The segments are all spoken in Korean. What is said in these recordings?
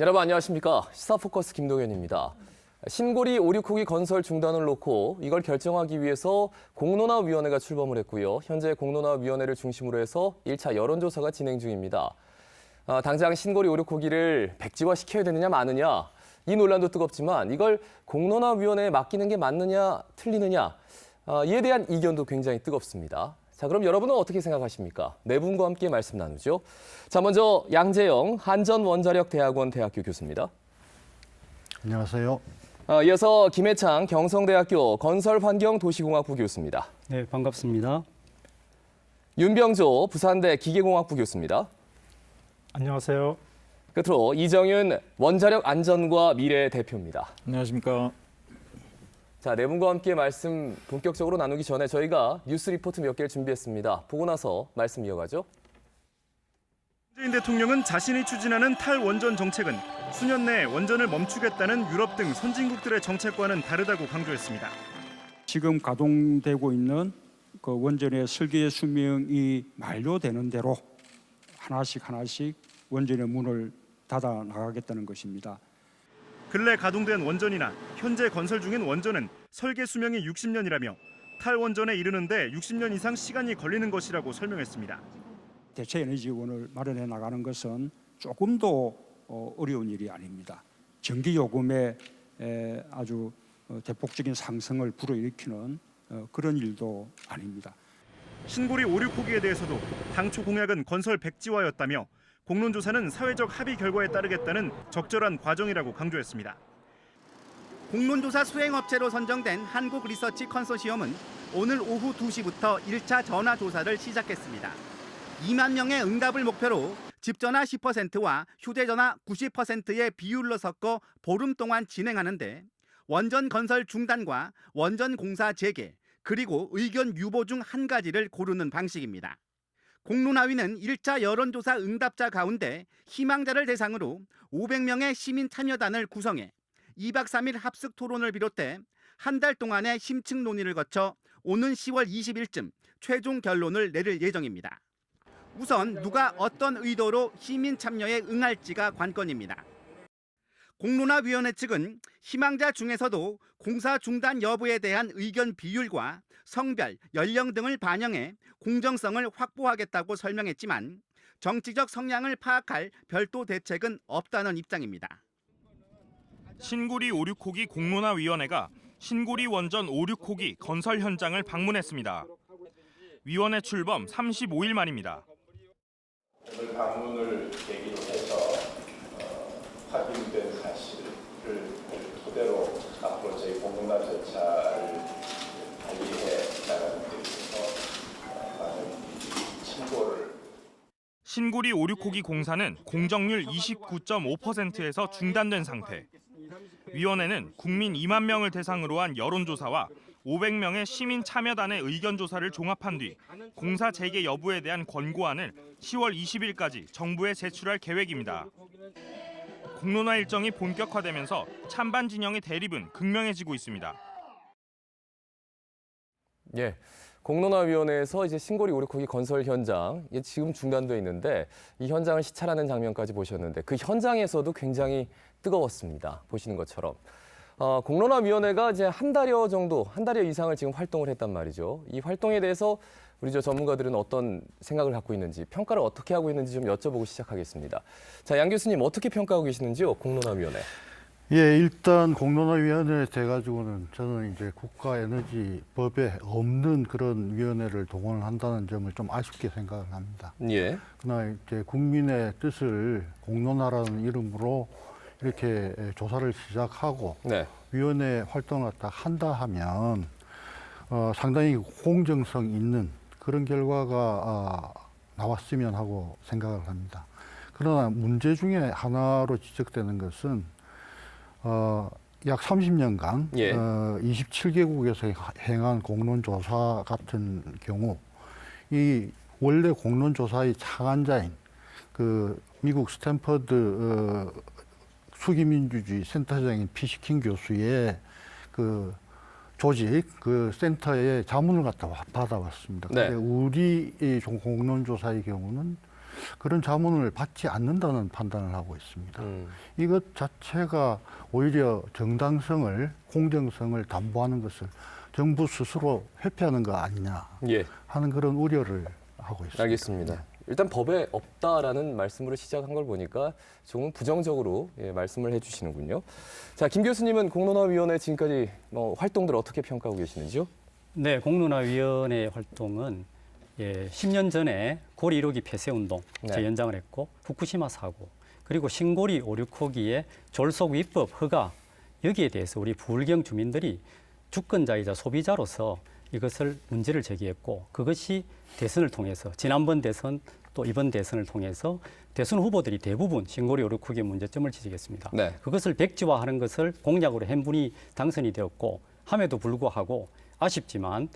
여러분 안녕하십니까? 시사포커스 김동현입니다. 신고리 오륙호기 건설 중단을 놓고 이걸 결정하기 위해서 공론화위원회가 출범을 했고요. 현재 공론화위원회를 중심으로 해서 1차 여론조사가 진행 중입니다. 당장 신고리 오륙호기를 백지화시켜야 되느냐 마느냐 이 논란도 뜨겁지만 이걸 공론화위원회에 맡기는 게 맞느냐 틀리느냐 이에 대한 이견도 굉장히 뜨겁습니다. 자, 그럼 여러분은 어떻게 생각하십니까? 네 분과 함께 말씀 나누죠. 자, 먼저 양재영 한전원자력대학원 대학교 교수입니다. 안녕하세요. 이어서 김해창 경성대학교 건설환경도시공학부 교수입니다. 네, 반갑습니다. 윤병조 부산대 기계공학부 교수입니다. 안녕하세요. 끝으로 이정윤 원자력 안전과 미래 대표입니다. 안녕하십니까. 자, 네 분과 함께 말씀 본격적으로 나누기 전에 저희가 뉴스 리포트 몇 개를 준비했습니다. 보고 나서 말씀 이어가죠. 문재인 대통령은 자신이 추진하는 탈원전 정책은 수년 내에 원전을 멈추겠다는 유럽 등 선진국들의 정책과는 다르다고 강조했습니다. 지금 가동되고 있는 그 원전의 설계 수명이 만료되는 대로 하나씩 원전의 문을 닫아 나가겠다는 것입니다. 근래 가동된 원전이나 현재 건설 중인 원전은 설계 수명이 60년이라며 탈원전에 이르는데 60년 이상 시간이 걸리는 것이라고 설명했습니다. 대체 에너지원을 마련해 나가는 것은 조금도 어려운 일이 아닙니다. 전기 요금의 아주 대폭적인 상승을 불어일으키는 그런 일도 아닙니다. 신고리 오륙호기에 대해서도 당초 공약은 건설 백지화였다며 공론조사는 사회적 합의 결과에 따르겠다는 적절한 과정이라고 강조했습니다. 공론조사 수행업체로 선정된 한국리서치 컨소시엄은 오늘 오후 2시부터 1차 전화조사를 시작했습니다. 2만 명의 응답을 목표로 집전화 10%와 휴대전화 90%의 비율로 섞어 보름 동안 진행하는데 원전 건설 중단과 원전 공사 재개, 그리고 의견 유보 중 한 가지를 고르는 방식입니다. 공론화위는 1차 여론조사 응답자 가운데 희망자를 대상으로 500명의 시민 참여단을 구성해 2박 3일 합숙 토론을 비롯해 한 달 동안의 심층 논의를 거쳐 오는 10월 20일쯤 최종 결론을 내릴 예정입니다. 우선 누가 어떤 의도로 시민 참여에 응할지가 관건입니다. 공론화위원회 측은 희망자 중에서도 공사 중단 여부에 대한 의견 비율과 성별, 연령 등을 반영해 공정성을 확보하겠다고 설명했지만 정치적 성향을 파악할 별도 대책은 없다는 입장입니다. 신고리 오륙호기 공론화위원회가 신고리 원전 오륙호기 건설 현장을 방문했습니다. 위원회 출범 35일 만입니다. 오늘 방문을 계기로 해서 확인된 사실을 토대로 앞으로 저희 공론화 절차를 관리해 나가는 데 있어서 많은 참고를. 신고리 오륙호기 공사는 공정률 29.5%에서 중단된 상태. 위원회는 국민 2만 명을 대상으로 한 여론조사와 500명의 시민 참여단의 의견 조사를 종합한 뒤 공사 재개 여부에 대한 권고안을 10월 20일까지 정부에 제출할 계획입니다. 공론화 일정이 본격화되면서 찬반 진영의 대립은 극명해지고 있습니다. 예, 공론화위원회에서 이제 신고리 오륙호기 건설 현장 지금 중단돼 있는데 이 현장을 시찰하는 장면까지 보셨는데 그 현장에서도 굉장히 뜨거웠습니다. 보시는 것처럼. 공론화위원회가 이제 한 달여 이상을 지금 활동을 했단 말이죠. 이 활동에 대해서 우리 전문가들은 어떤 생각을 갖고 있는지, 평가를 어떻게 하고 있는지 좀 여쭤보고 시작하겠습니다. 자, 양 교수님 어떻게 평가하고 계시는지요? 공론화위원회. 예, 일단 공론화위원회 돼가지고는 저는 이제 국가에너지법에 없는 그런 위원회를 동원한다는 점을 좀 아쉽게 생각을 합니다. 예. 그러나 이제 국민의 뜻을 공론화라는 이름으로 이렇게 조사를 시작하고 네. 위원회 활동을 한다 하면 상당히 공정성 있는 그런 결과가 나왔으면 하고 생각을 합니다. 그러나 문제 중에 하나로 지적되는 것은 약 30년간 예. 27개국에서 행한 공론조사 같은 경우 이 원래 공론조사의 창안자인 그 미국 스탠퍼드 수기민주주의 센터장인 피시킹 교수의 그 조직, 그 센터에 자문을 갖다 받아왔습니다. 네. 근데 우리 공론조사의 경우는 그런 자문을 받지 않는다는 판단을 하고 있습니다. 이것 자체가 오히려 정당성을, 공정성을 담보하는 것을 정부 스스로 회피하는 거 아니냐 예, 하는 그런 우려를 하고 있습니다. 알겠습니다. 일단 법에 없다라는 말씀으로 시작한 걸 보니까 조금 부정적으로 말씀을 해주시는군요. 자, 김 교수님은 공론화위원회 지금까지 활동들 어떻게 평가하고 계시는지요? 네, 공론화위원회 활동은 10년 전에 고리 1호기 폐쇄운동 네. 재연장을 했고 후쿠시마 사고 그리고 신고리 5, 6호기의 졸속 위법 허가 여기에 대해서 우리 부울경 주민들이 주권자이자 소비자로서 이것을 문제를 제기했고 그것이 대선을 통해서 지난번 대선 또 이번 대선을 통해서 대선 후보들이 대부분 신고리 5, 6호기의 문제점을 지적했습니다. 네. 그것을 백지화하는 것을 공약으로 한 분이 당선이 되었고 함에도 불구하고 아쉽지만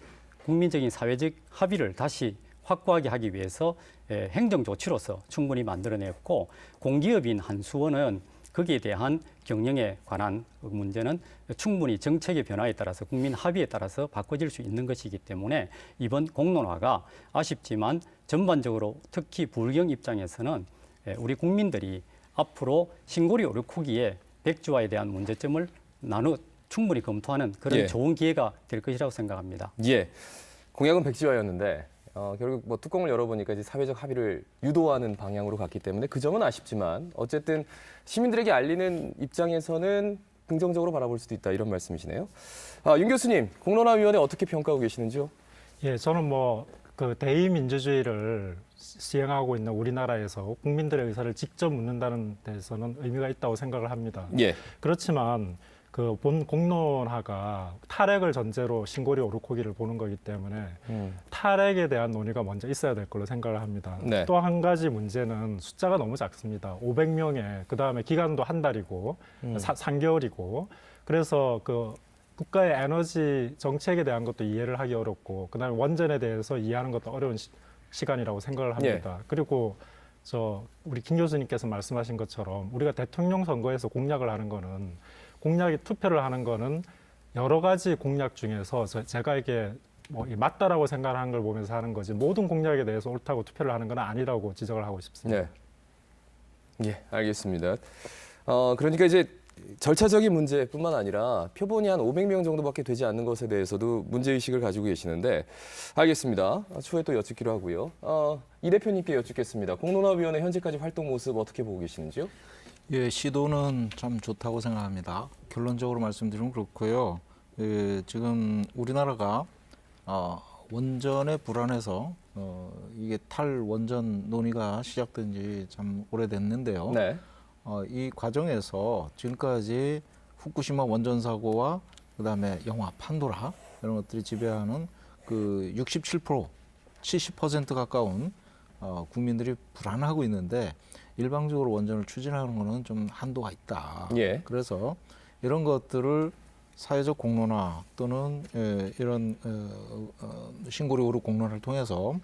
국민적인 사회적 합의를 다시 확고하게 하기 위해서 행정 조치로서 충분히 만들어냈고 공기업인 한수원은 거기에 대한 경영에 관한 문제는 충분히 정책의 변화에 따라서 국민 합의에 따라서 바꿔질 수 있는 것이기 때문에 이번 공론화가 아쉽지만 전반적으로 특히 부울경 입장에서는 우리 국민들이 앞으로 신고리 5, 6호기에 백지화에 대한 문제점을 충분히 검토하는 그런 예. 좋은 기회가 될 것이라고 생각합니다. 예, 공약은 백지화였는데 결국 뚜껑을 열어보니까 이제 사회적 합의를 유도하는 방향으로 갔기 때문에 그 점은 아쉽지만 어쨌든 시민들에게 알리는 입장에서는 긍정적으로 바라볼 수도 있다 이런 말씀이시네요. 윤 교수님, 공론화위원회 어떻게 평가하고 계시는지요? 예, 저는 그 대의민주주의를 시행하고 있는 우리나라에서 국민들의 의사를 직접 묻는다는 데서는 의미가 있다고 생각을 합니다. 예, 그렇지만 그 본 공론화가 탈핵을 전제로 신고리 5, 6호기를 보는 거기 때문에 탈핵에 대한 논의가 먼저 있어야 될 걸로 생각을 합니다. 네. 또 한 가지 문제는 숫자가 너무 작습니다. 500명에 그다음에 기간도 한 달이고 3개월이고 그래서 그 국가의 에너지 정책에 대한 것도 이해를 하기 어렵고 그다음에 원전에 대해서 이해하는 것도 어려운 시간이라고 생각을 합니다. 그리고 우리 김 교수님께서 말씀하신 것처럼 우리가 대통령 선거에서 공약을 하는 거는 투표를 하는 거는 여러 가지 공약 중에서 제가 이게 맞다라고 생각하는 걸 보면서 하는 거지 모든 공약에 대해서 옳다고 투표를 하는 건 아니라고 지적을 하고 싶습니다. 네. 예, 알겠습니다. 그러니까 이제 절차적인 문제뿐만 아니라 표본이 한 500명 정도밖에 되지 않는 것에 대해서도 문제의식을 가지고 계시는데 알겠습니다. 추후에 또 여쭙기로 하고요. 이 대표님께 여쭙겠습니다. 공론화위원회 현재까지 활동 모습 어떻게 보고 계시는지요? 예, 시도는 참 좋다고 생각합니다. 결론적으로 말씀드리면 그렇고요. 지금 우리나라가 원전에 불안해서 이게 탈원전 논의가 시작된 지 참 오래됐는데요. 네. 이 과정에서 지금까지 후쿠시마 원전 사고와 그다음에 영화 판도라 이런 것들이 지배하는 그 67%, 70% 가까운 국민들이 불안하고 있는데 일방적으로 원전을 추진하는 것은 좀 한도가 있다. 예. 그래서 이런 것들을 사회적 공론화 또는 이런 신고리 5, 6 공론화를 통해서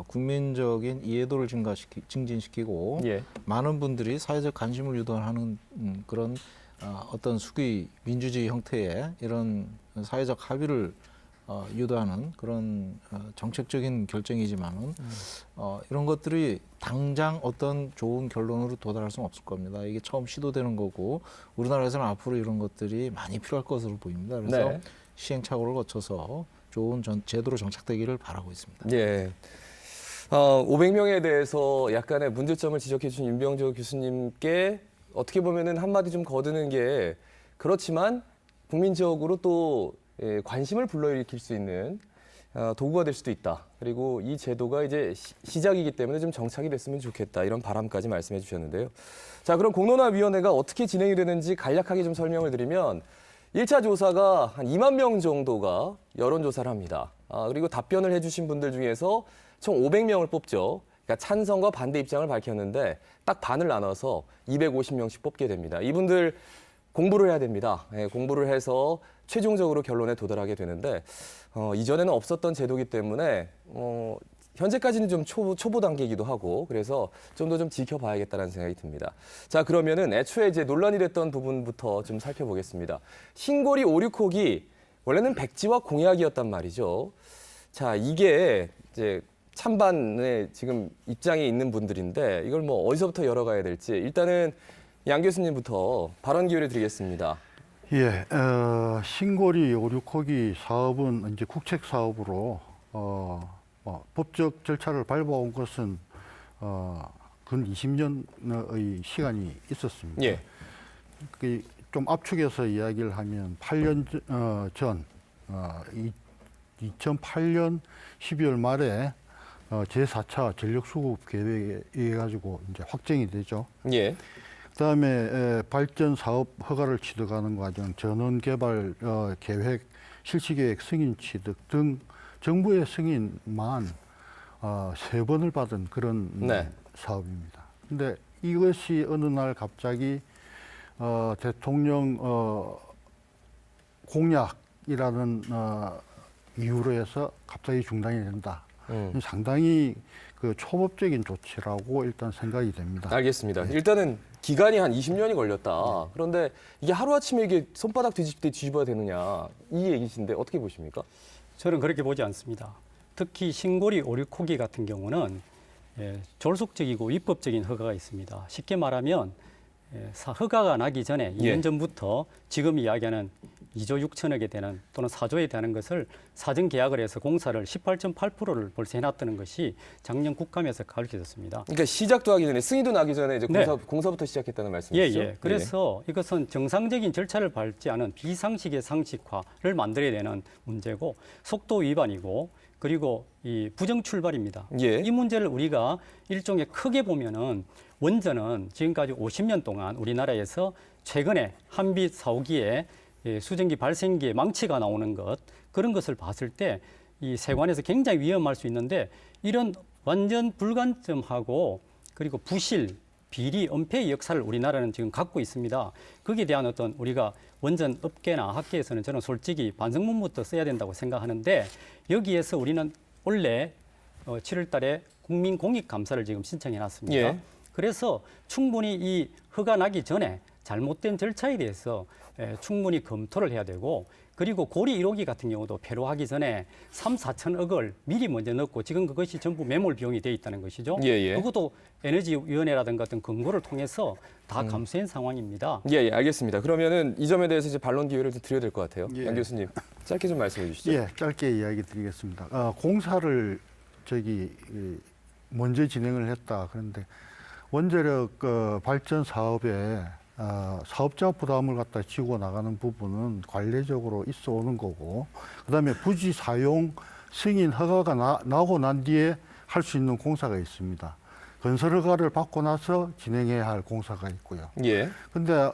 국민적인 이해도를 증진시키고 예. 많은 분들이 사회적 관심을 유도하는 그런 어떤 수기 민주주의 형태의 이런 사회적 합의를 유도하는 그런 정책적인 결정이지만은 이런 것들이 당장 어떤 좋은 결론으로 도달할 수는 없을 겁니다. 이게 처음 시도되는 거고 우리나라에서는 앞으로 이런 것들이 많이 필요할 것으로 보입니다. 그래서 네. 시행착오를 거쳐서 좋은 제도로 정착되기를 바라고 있습니다. 예. 500명에 대해서 약간의 문제점을 지적해 주신 윤병조 교수님께 어떻게 보면은 한마디 좀 거드는 게 그렇지만 국민적으로 또 관심을 불러일으킬 수 있는 도구가 될 수도 있다. 그리고 이 제도가 이제 시작이기 때문에 좀 정착이 됐으면 좋겠다. 이런 바람까지 말씀해 주셨는데요. 자, 그럼 공론화위원회가 어떻게 진행이 되는지 간략하게 좀 설명을 드리면 1차 조사가 한 2만 명 정도가 여론조사를 합니다. 그리고 답변을 해주신 분들 중에서 총 500명을 뽑죠. 그러니까 찬성과 반대 입장을 밝혔는데 딱 반을 나눠서 250명씩 뽑게 됩니다. 이분들 공부를 해야 됩니다. 공부를 해서 최종적으로 결론에 도달하게 되는데 이전에는 없었던 제도이기 때문에 현재까지는 좀 초보 단계이기도 하고 그래서 좀 더 좀 지켜봐야겠다는 생각이 듭니다. 자, 그러면은 애초에 이제 논란이 됐던 부분부터 좀 살펴보겠습니다. 신고리 5, 6호기 원래는 백지화 공약이었단 말이죠. 자, 이게 이제 찬반의 지금 입장이 있는 분들인데 이걸 뭐 어디서부터 열어가야 될지 일단은 양 교수님부터 발언 기회를 드리겠습니다. 예, 신고리 오류코기 사업은 이제 국책 사업으로 법적 절차를 밟아온 것은 근 20년의 시간이 있었습니다. 예. 좀 압축해서 이야기를 하면 8년 전 2008년 12월 말에 제4차 전력수급 계획에 의해 가지고 이제 확정이 되죠. 예. 그다음에 발전 사업 허가를 취득하는 과정, 전원 개발 계획, 실시 계획 승인 취득 등 정부의 승인만 3번을 받은 그런 네. 사업입니다. 근데 이것이 어느 날 갑자기 대통령 공약이라는 이유로 해서 갑자기 중단이 된다. 상당히 그 초법적인 조치라고 일단 생각이 됩니다. 알겠습니다. 일단은 기간이 한 20년이 걸렸다. 그런데 이게 하루아침에 이게 손바닥 뒤집을 때 뒤집어야 되느냐 이 얘기신데 어떻게 보십니까? 저는 그렇게 보지 않습니다. 특히 신고리 오류코기 같은 경우는 졸속적이고 위법적인 허가가 있습니다. 쉽게 말하면 허가가 나기 전에 2년 전부터 지금 이야기하는 2조 6천억에 되는 또는 4조에 되는 것을 사전 계약을 해서 공사를 18.8%를 벌써 해놨다는 것이 작년 국감에서 밝혀졌습니다. 그러니까 시작도 하기 전에 승인도 나기 전에 이제 네. 공사부터 시작했다는 말씀이시죠? 예. 그래서 이것은 정상적인 절차를 밟지 않은 비상식의 상식화를 만들어야 되는 문제고 속도 위반이고 그리고 이 부정 출발입니다. 예. 이 문제를 우리가 일종의 크게 보면은 원전은 지금까지 50년 동안 우리나라에서 최근에 한빛 사오기에 수증기 발생기에 망치가 나오는 것 그런 것을 봤을 때 이 세관에서 굉장히 위험할 수 있는데 이런 완전 불관점하고 그리고 부실, 비리, 은폐의 역사를 우리나라는 지금 갖고 있습니다. 거기에 대한 어떤 우리가 원전 업계나 학계에서는 저는 솔직히 반성문부터 써야 된다고 생각하는데 여기에서 우리는 원래 7월 달에 국민공익감사를 지금 신청해 놨습니다. 예. 그래서 충분히 이 허가 나기 전에 잘못된 절차에 대해서 충분히 검토를 해야 되고 그리고 고리 1호기 같은 경우도 폐로하기 전에 3, 4천억을 미리 먼저 넣고 지금 그것이 전부 매몰 비용이 돼 있다는 것이죠. 그것도 에너지위원회라든가 어떤 근거를 통해서 다 감수한 상황입니다. 예, 알겠습니다. 그러면은 이 점에 대해서 이제 반론 기회를 좀 드려야 될 것 같아요. 양 교수님, 짧게 좀 말씀해 주시죠. 예, 짧게 이야기 드리겠습니다. 공사를 먼저 진행을 했다. 그런데 원자력 발전 사업에 사업자 부담을 갖다 지고 나가는 부분은 관례적으로 있어 오는 거고, 그다음에 부지 사용 승인 허가가 나고 난 뒤에 할 수 있는 공사가 있습니다. 건설 허가를 받고 나서 진행해야 할 공사가 있고요. 예. 근데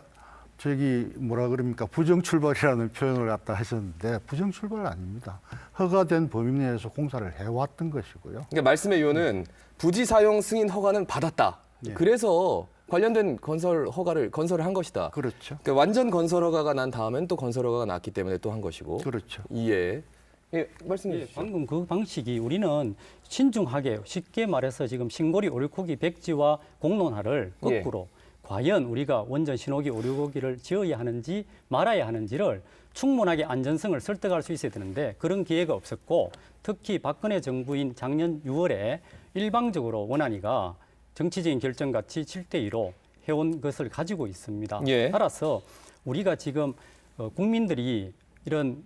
뭐라 그럽니까? 부정 출발이라는 표현을 갖다 하셨는데 부정 출발 아닙니다. 허가된 범위 내에서 공사를 해왔던 것이고요. 그러니까 말씀의 이유는 부지 사용 승인 허가는 받았다. 예. 그래서 관련된 건설을 한 것이다. 그렇죠. 그러니까 완전 건설 허가가 난 다음엔 또 건설 허가가 났기 때문에 또 한 것이고. 그렇죠. 예. 예, 말씀해 주시죠. 방금 그 방식이 우리는 신중하게 쉽게 말해서 지금 신고리 오류코기 백지와 공론화를 거꾸로 과연 우리가 원전 신호기 오류코기를 지어야 하는지 말아야 하는지를 충분하게 안전성을 설득할 수 있어야 되는데 그런 기회가 없었고 특히 박근혜 정부인 작년 6월에 일방적으로 원안위가 정치적인 결정같이 7대2로 해온 것을 가지고 있습니다. 따라서 우리가 지금 국민들이 이런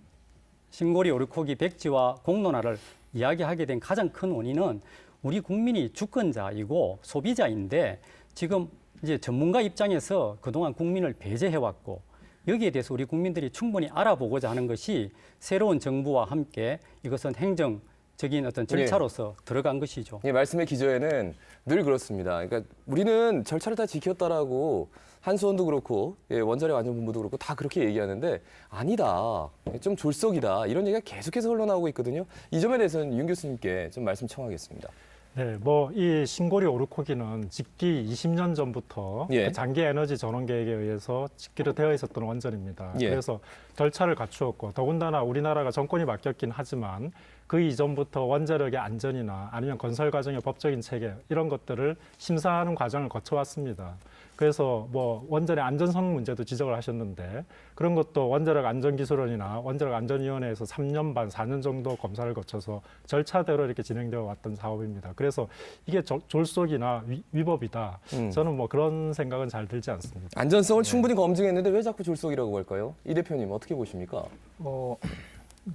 신고리 오류코기 백지와 공론화를 이야기하게 된 가장 큰 원인은 우리 국민이 주권자이고 소비자인데 지금 이제 전문가 입장에서 그동안 국민을 배제해왔고 여기에 대해서 우리 국민들이 충분히 알아보고자 하는 것이 새로운 정부와 함께 이것은 행정적인 어떤 절차로서 들어간 것이죠. 예, 말씀의 기저에는 늘 그렇습니다. 그러니까 우리는 절차를 다 지켰다라고 한수원도 그렇고 원자력 안전본부도 그렇고 다 그렇게 얘기하는데 아니다. 좀 졸속이다. 이런 얘기가 계속해서 흘러나오고 있거든요. 이 점에 대해서는 윤 교수님께 좀 말씀 청하겠습니다. 네, 이 신고리 오류코기는 짓기 20년 전부터 그 장기 에너지 전원 계획에 의해서 짓기로 되어 있었던 원전입니다. 그래서 절차를 갖추었고 더군다나 우리나라가 정권이 바뀌었긴 하지만 그 이전부터 원자력의 안전이나 아니면 건설 과정의 법적인 체계 이런 것들을 심사하는 과정을 거쳐왔습니다. 그래서 뭐 원전의 안전성 문제도 지적을 하셨는데 그런 것도 원자력 안전기술원이나 원자력 안전위원회에서 3년 반, 4년 정도 검사를 거쳐서 절차대로 이렇게 진행되어 왔던 사업입니다. 그래서 이게 졸속이나 위법이다. 저는 뭐 그런 생각은 잘 들지 않습니다. 안전성을 충분히 검증했는데 왜 자꾸 졸속이라고 할까요? 이 대표님 어떻게 보십니까?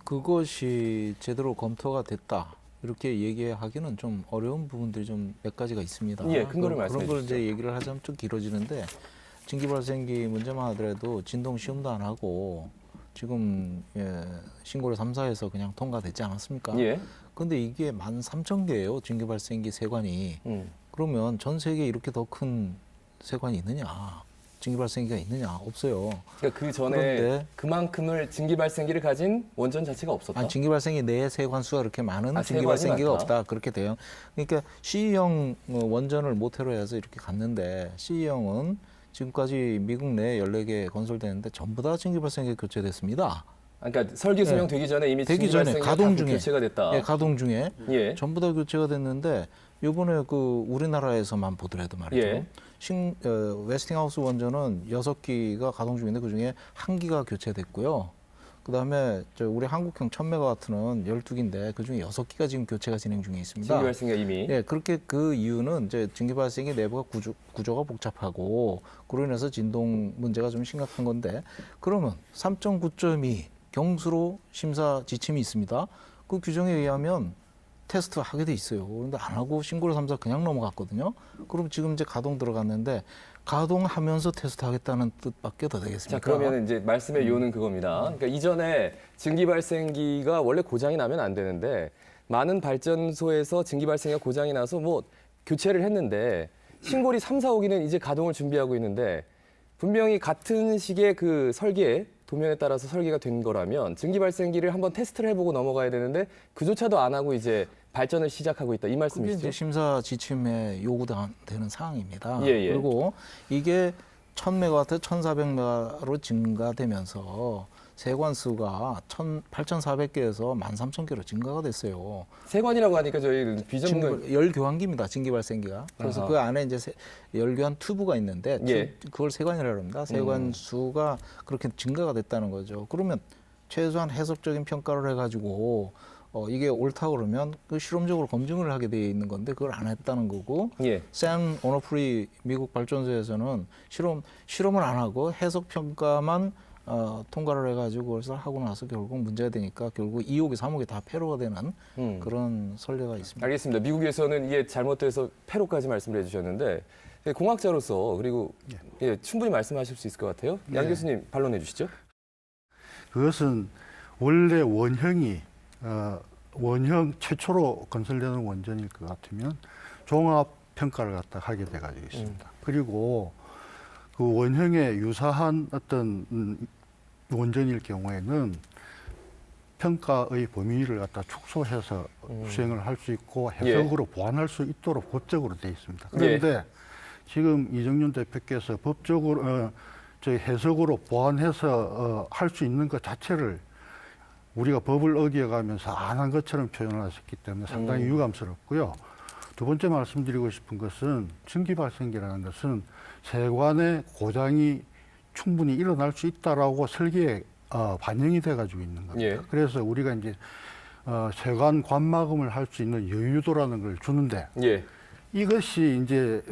그것이 제대로 검토가 됐다. 이렇게 얘기하기는 좀 어려운 부분들이 좀 몇 가지가 있습니다. 예, 근거를 말씀해 그런 걸 주시죠. 이제 얘기를 하자면 좀 길어지는데 증기발생기 문제만 하더라도 진동 시험도 안 하고 지금 신고를 3사에서 그냥 통과됐지 않았습니까? 예. 근데 이게 13,000개예요. 증기발생기 세관이. 그러면 전 세계에 이렇게 더 큰 세관이 있느냐? 증기발생기가 있느냐? 없어요. 그러니까 그 전에 그런데 그만큼을 증기발생기를 가진 원전 자체가 없었다. 아니, 증기발생기 내 세관수가 그렇게 많은 아, 증기발생기가 세관이 많다. 없다. 그렇게 돼요. 그러니까 C형 원전을 모태로 해서 이렇게 갔는데 C형은 지금까지 미국 내에 14개 건설되는데 전부 다 증기발생기 교체됐습니다. 그러니까 설계 수명 되기 전에 이미 되기 전에 증기발생기가 가동 다 중에 교체가 됐다. 예, 가동 중에 예. 전부 다 교체가 됐는데 이번에 그 우리나라에서만 보더라도 말이죠. 예. 웨스팅하우스 원전은 6기가 가동 중인데 그중에 1기가 교체됐고요. 그다음에 우리 한국형 1000메가와트는 12기인데 그중에 6기가 지금 교체가 진행 중에 있습니다. 증기발생기가 이미. 예, 그렇게 그 이유는 이제 증기발생기 내부가 구조가 복잡하고 그로 인해서 진동 문제가 좀 심각한 건데 그러면 3.9.2 경수로 심사 지침이 있습니다. 그 규정에 의하면 테스트 하게 돼 있어요. 그런데 안 하고 신고를 3사 그냥 넘어갔거든요. 그럼 지금 이제 가동 들어갔는데 가동하면서 테스트하겠다는 뜻밖에 더 되겠습니까? 자, 그러면 이제 말씀의 요는 그겁니다. 그러니까 이전에 증기발생기가 원래 고장이 나면 안 되는데 많은 발전소에서 증기발생기가 고장이 나서 뭐 교체를 했는데 신고리 3, 4, 5기는 이제 가동을 준비하고 있는데 분명히 같은 식의 그 설계 도면에 따라서 설계가 된 거라면 증기발생기를 한번 테스트를 해보고 넘어가야 되는데 그조차도 안 하고 이제 발전을 시작하고 있다 이 그게 말씀이시죠? 이제 심사 지침에 요구되는 사항입니다. 예, 예. 그리고 이게 1000메가와트, 1400메가로 증가되면서 세관 수가 8,400개에서 13,000개로 증가가 됐어요. 세관이라고 하니까 저희 비전문 열교환기입니다. 증기발생기가. 그래서 아하. 그 안에 이제 열교환 튜브가 있는데 예. 그걸 세관이라고 합니다. 세관 수가 그렇게 증가가 됐다는 거죠. 그러면 최소한 해석적인 평가를 해가지고 이게 옳다고 그러면 그 실험적으로 검증을 하게 돼 있는 건데 그걸 안 했다는 거고 예. 샌 오너프리 미국 발전소에서는 실험을 안 하고 해석 평가만 통과를 해가지고 그래서 하고 나서 결국 문제가 되니까 결국 2호기, 3호기 다 폐로가 되는 그런 선례가 있습니다. 알겠습니다. 미국에서는 이게 잘못돼서 폐로까지 말씀을 해주셨는데 공학자로서 그리고 예, 충분히 말씀하실 수 있을 것 같아요. 양 네. 교수님 반론해 주시죠. 그것은 원래 원형이 원형 최초로 건설되는 원전일 것 같으면 종합 평가를 갖다 하게 돼가지고 있습니다. 그리고 그 원형에 유사한 어떤 원전일 경우에는 평가의 범위를 갖다 축소해서 수행을 할 수 있고 해석으로 보완할 수 있도록 법적으로 되어 있습니다. 그런데 지금 이정윤 대표께서 법적으로 저희 해석으로 보완해서 할 수 있는 것 자체를 우리가 법을 어겨가면서 안 한 것처럼 표현을 하셨기 때문에 상당히 유감스럽고요. 두 번째 말씀드리고 싶은 것은 증기발생기라는 것은 세관의 고장이 충분히 일어날 수 있다라고 설계에 반영이 돼가지고 있는 겁니다. 예. 그래서 우리가 이제 세관 관막음을 할 수 있는 여유도라는 걸 주는데 예. 이것이 이제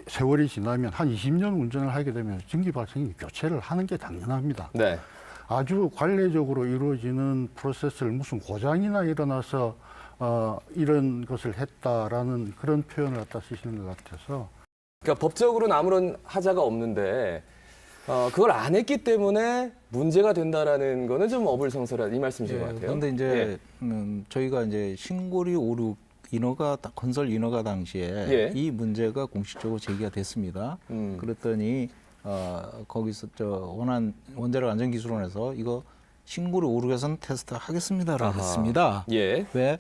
세월이 지나면 한 20년 운전을 하게 되면 증기발생기 교체를 하는 게 당연합니다. 네. 아주 관례적으로 이루어지는 프로세스를 무슨 고장이나 일어나서 이런 것을 했다라는 그런 표현을 갖다 쓰시는 것 같아서. 그러니까 법적으로는 아무런 하자가 없는데 그걸 안 했기 때문에 문제가 된다라는 거는 좀 어불성설한 이 말씀이신 것 같아요. 그런데 이제 저희가 이제 신고리 5, 6 건설 인허가 당시에 이 문제가 공식적으로 제기가 됐습니다. 그랬더니 거기서 원자력 안전기술원에서 이거 신고리 5, 6에서는 테스트 하겠습니다라고 했습니다. 예. 왜?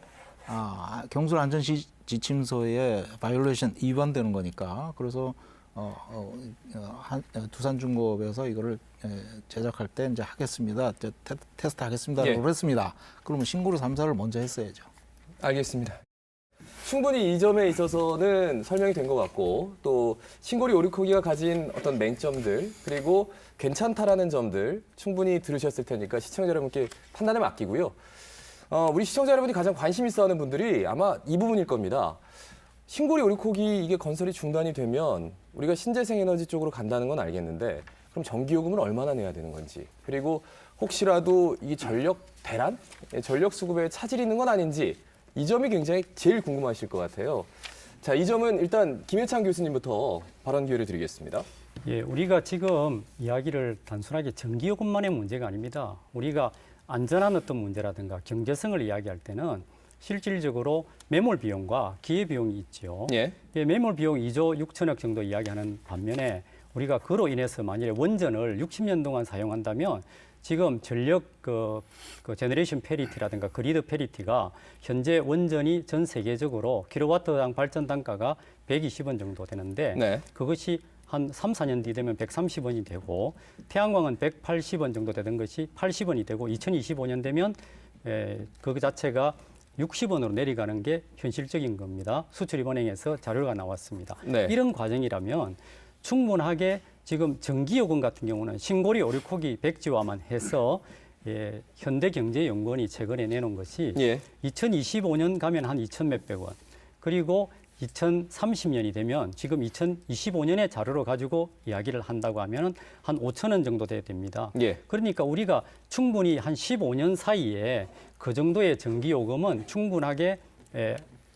경술 안전 지침서에 바이올레이션 위반되는 거니까. 그래서 두산중공업에서 이거를 제작할 때 이제 하겠습니다. 테스트 하겠습니다라고 했습니다. 그러면 신고리 3사를 먼저 했어야죠. 알겠습니다. 충분히 이 점에 있어서는 설명이 된 것 같고 또 신고리 오류코기가 가진 어떤 맹점들 그리고 괜찮다라는 점들 충분히 들으셨을 테니까 시청자 여러분께 판단을 맡기고요. 우리 시청자 여러분이 가장 관심 있어하는 분들이 아마 이 부분일 겁니다. 신고리 오류코기 이게 건설이 중단이 되면 우리가 신재생에너지 쪽으로 간다는 건 알겠는데 그럼 전기요금을 얼마나 내야 되는 건지 그리고 혹시라도 이 전력 대란, 전력 수급에 차질이 있는 건 아닌지 이 점이 굉장히 제일 궁금하실 것 같아요. 자, 이 점은 일단 김해찬 교수님부터 발언 기회를 드리겠습니다. 예, 우리가 지금 이야기를 단순하게 전기요금만의 문제가 아닙니다. 우리가 안전한 어떤 문제라든가 경제성을 이야기할 때는 실질적으로 매몰 비용과 기회 비용이 있죠. 예. 예, 매몰 비용 2조 6천억 정도 이야기하는 반면에 우리가 그로 인해서 만일에 원전을 60년 동안 사용한다면 지금 전력 그 제너레이션 페리티라든가 그리드 페리티가 현재 원전이 전 세계적으로 킬로와트당 발전 단가가 120원 정도 되는데 네. 그것이 한 3, 4년 뒤 되면 130원이 되고 태양광은 180원 정도 되던 것이 80원이 되고 2025년 되면 그 자체가 60원으로 내려가는 게 현실적인 겁니다. 수출입은행에서 자료가 나왔습니다. 네. 이런 과정이라면 충분하게 지금 전기요금 같은 경우는 신고리 오류코기 백지화만 해서 현대경제연구원이 최근에 내놓은 것이 2025년 가면 한 2천 몇백 원 그리고 2030년이 되면 지금 2025년의 자료로 가지고 이야기를 한다고 하면 한 5천 원 정도 돼야 됩니다. 그러니까 우리가 충분히 한 15년 사이에 그 정도의 전기요금은 충분하게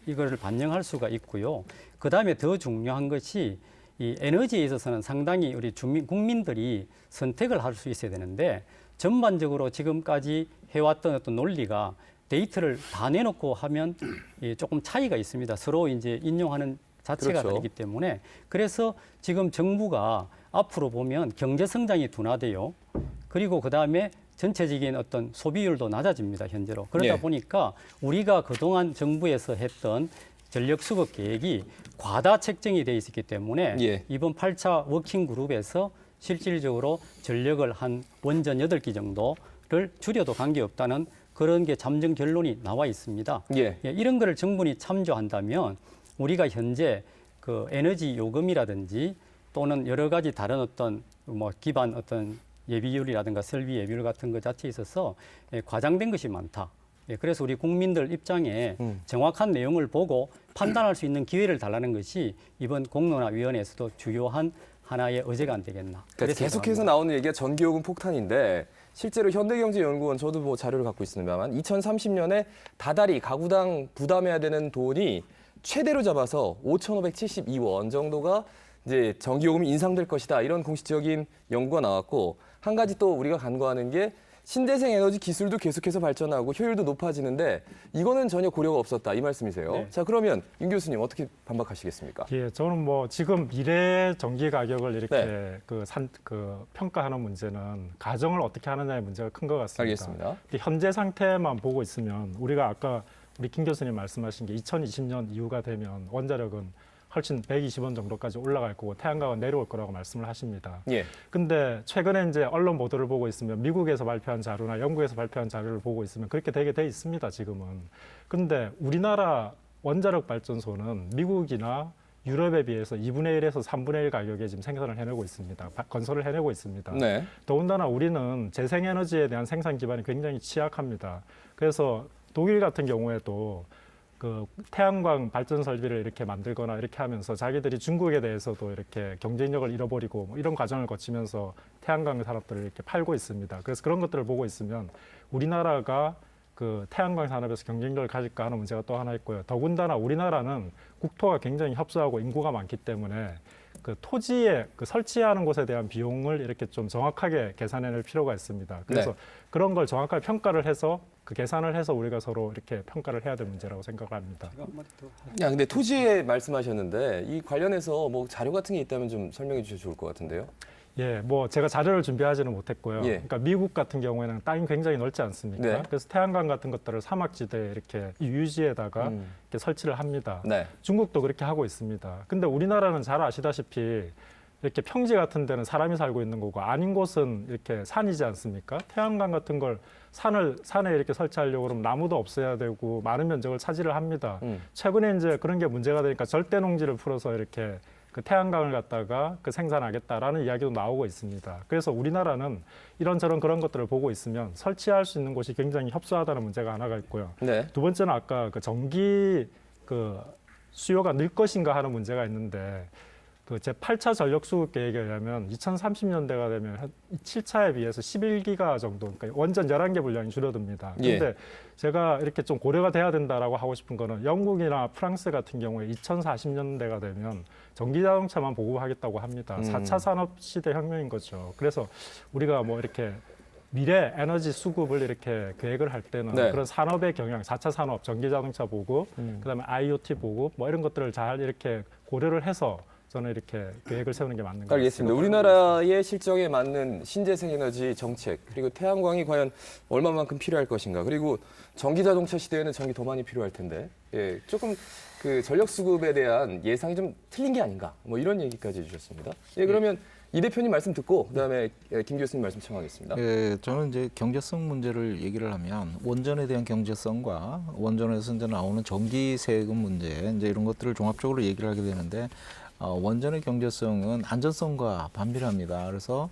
이거를 반영할 수가 있고요. 그다음에 더 중요한 것이 이 에너지에 있어서는 상당히 우리 국민들이 선택을 할 수 있어야 되는데 전반적으로 지금까지 해왔던 어떤 논리가 데이터를 다 내놓고 하면 조금 차이가 있습니다. 서로 이제 인용하는 자체가 다르기 때문에 그래서 지금 정부가 앞으로 보면 경제 성장이 둔화돼요. 그리고 그다음에 전체적인 어떤 소비율도 낮아집니다. 현재로. 그러다 보니까 우리가 그동안 정부에서 했던 전력 수급 계획이 과다 책정이 돼 있었기 때문에 이번 8차 워킹 그룹에서 실질적으로 전력을 한 원전 8기 정도를 줄여도 관계없다는 그런 게 잠정 결론이 나와 있습니다. 이런 거를 충분히 참조한다면 우리가 현재 그 에너지 요금이라든지 또는 여러 가지 다른 어떤 뭐 기반 어떤 예비율이라든가 설비 예비율 같은 것 자체에 있어서 과장된 것이 많다. 그래서 우리 국민들 입장에 정확한 내용을 보고 판단할 수 있는 기회를 달라는 것이 이번 공론화위원회에서도 주요한 하나의 의제가 안 되겠나. 그러니까 계속해서 나오는 얘기가 전기요금 폭탄인데 실제로 현대경제연구원 저도 뭐 자료를 갖고 있습니다만 2030년에 다달이 가구당 부담해야 되는 돈이 최대로 잡아서 5,572원 정도가 이제 전기요금이 인상될 것이다. 이런 공식적인 연구가 나왔고 한 가지 또 우리가 간과하는 게 신재생 에너지 기술도 계속해서 발전하고 효율도 높아지는데 이거는 전혀 고려가 없었다 이 말씀이세요. 자, 그러면 윤 교수님 어떻게 반박하시겠습니까? 예, 저는 뭐 지금 미래 전기 가격을 이렇게 평가하는 문제는 가정을 어떻게 하느냐의 문제가 큰 것 같습니다. 알겠습니다. 현재 상태만 보고 있으면 우리가 아까 우리 김 교수님 말씀하신 게 2020년 이후가 되면 원자력은 훨씬 120원 정도까지 올라갈 거고 태양광은 내려올 거라고 말씀을 하십니다. 근데 최근에 이제 언론 보도를 보고 있으면 미국에서 발표한 자료나 영국에서 발표한 자료를 보고 있으면 그렇게 되게 돼 있습니다, 지금은. 근데 우리나라 원자력 발전소는 미국이나 유럽에 비해서 2분의 1에서 3분의 1 가격에 지금 생산을 해내고 있습니다. 건설을 해내고 있습니다. 더군다나 우리는 재생에너지에 대한 생산 기반이 굉장히 취약합니다. 그래서 독일 같은 경우에도 그 태양광 발전 설비를 이렇게 만들거나 이렇게 하면서 자기들이 중국에 대해서도 이렇게 경쟁력을 잃어버리고 뭐 이런 과정을 거치면서 태양광 산업들을 이렇게 팔고 있습니다. 그래서 그런 것들을 보고 있으면 우리나라가 그 태양광 산업에서 경쟁력을 가질까 하는 문제가 또 하나 있고요. 더군다나 우리나라는 국토가 굉장히 협소하고 인구가 많기 때문에 그 토지에 그 설치하는 곳에 대한 비용을 이렇게 좀 정확하게 계산해낼 필요가 있습니다. 그래서 그런 걸 정확하게 평가를 해서 그 계산을 해서 우리가 서로 이렇게 평가를 해야 될 문제라고 생각합니다. 근데 토지에 말씀하셨는데 이 관련해서 뭐 자료 같은 게 있다면 좀 설명해 주셔도 좋을 것 같은데요. 예, 뭐 제가 자료를 준비하지는 못했고요. 그러니까 미국 같은 경우에는 땅이 굉장히 넓지 않습니까? 그래서 태양광 같은 것들을 사막지대에 이렇게 유지에다가 이렇게 설치를 합니다. 중국도 그렇게 하고 있습니다. 근데 우리나라는 잘 아시다시피 이렇게 평지 같은 데는 사람이 살고 있는 거고 아닌 곳은 이렇게 산이지 않습니까? 태양광 같은 걸 산에 이렇게 설치하려고 그러면 나무도 없애야 되고 많은 면적을 차지를 합니다. 최근에 이제 그런 게 문제가 되니까 절대 농지를 풀어서 이렇게 그 태양광을 갖다가 그 생산하겠다라는 이야기도 나오고 있습니다. 그래서 우리나라는 이런저런 그런 것들을 보고 있으면 설치할 수 있는 곳이 굉장히 협소하다는 문제가 하나가 있고요. 네. 두 번째는 아까 그 전기 그 수요가 늘 것인가 하는 문제가 있는데 그 제8차 전력 수급 계획에 의하면 2030년대가 되면 한 7차에 비해서 11기가 정도, 그러니까 원전 11개 분량이 줄어듭니다. 그런데 예. 제가 이렇게 좀 고려가 돼야 된다라고 하고 싶은 거는 영국이나 프랑스 같은 경우에 2040년대가 되면 전기 자동차만 보급하겠다고 합니다. 4차 산업 시대 혁명인 거죠. 그래서 우리가 뭐 이렇게 미래 에너지 수급을 이렇게 계획을 할 때는 네. 그런 산업의 경영, 4차 산업, 전기 자동차 보급, 그다음에 IoT 보급 뭐 이런 것들을 잘 이렇게 고려를 해서 저는 이렇게 계획을 세우는 게 맞는 것 같습니다. 알겠습니다. 우리나라의 실정에 맞는 신재생 에너지 정책 그리고 태양광이 과연 얼마만큼 필요할 것인가 그리고 전기 자동차 시대에는 전기 더 많이 필요할 텐데 예, 조금 그 전력 수급에 대한 예상이 좀 틀린 게 아닌가 뭐 이런 얘기까지 해주셨습니다. 예, 그러면 이 대표님 말씀 듣고 그다음에 김 교수님 말씀 청하겠습니다. 예, 저는 이제 경제성 문제를 얘기를 하면 원전에 대한 경제성과 원전에서 이제 나오는 전기 세금 문제 이제 이런 것들을 종합적으로 얘기를 하게 되는데 원전의 경제성은 안전성과 반비례합니다. 그래서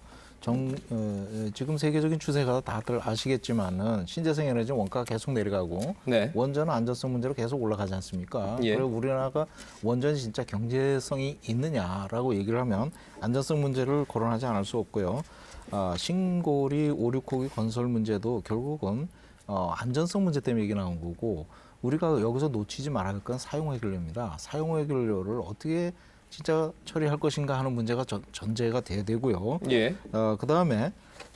지금 세계적인 추세가 다들 아시겠지만은 신재생 에너지 원가가 계속 내려가고 네. 원전은 안전성 문제로 계속 올라가지 않습니까? 예. 그리고 우리나라가 원전이 진짜 경제성이 있느냐라고 얘기를 하면 안전성 문제를 거론하지 않을 수 없고요. 신고리 5, 6호기 건설 문제도 결국은 안전성 문제 때문에 얘기 나온 거고 우리가 여기서 놓치지 말아야 할 건 사용 해결료입니다. 사용 해결료를 어떻게 진짜 처리할 것인가 하는 문제가 전제가 돼야 되고요. 예. 그다음에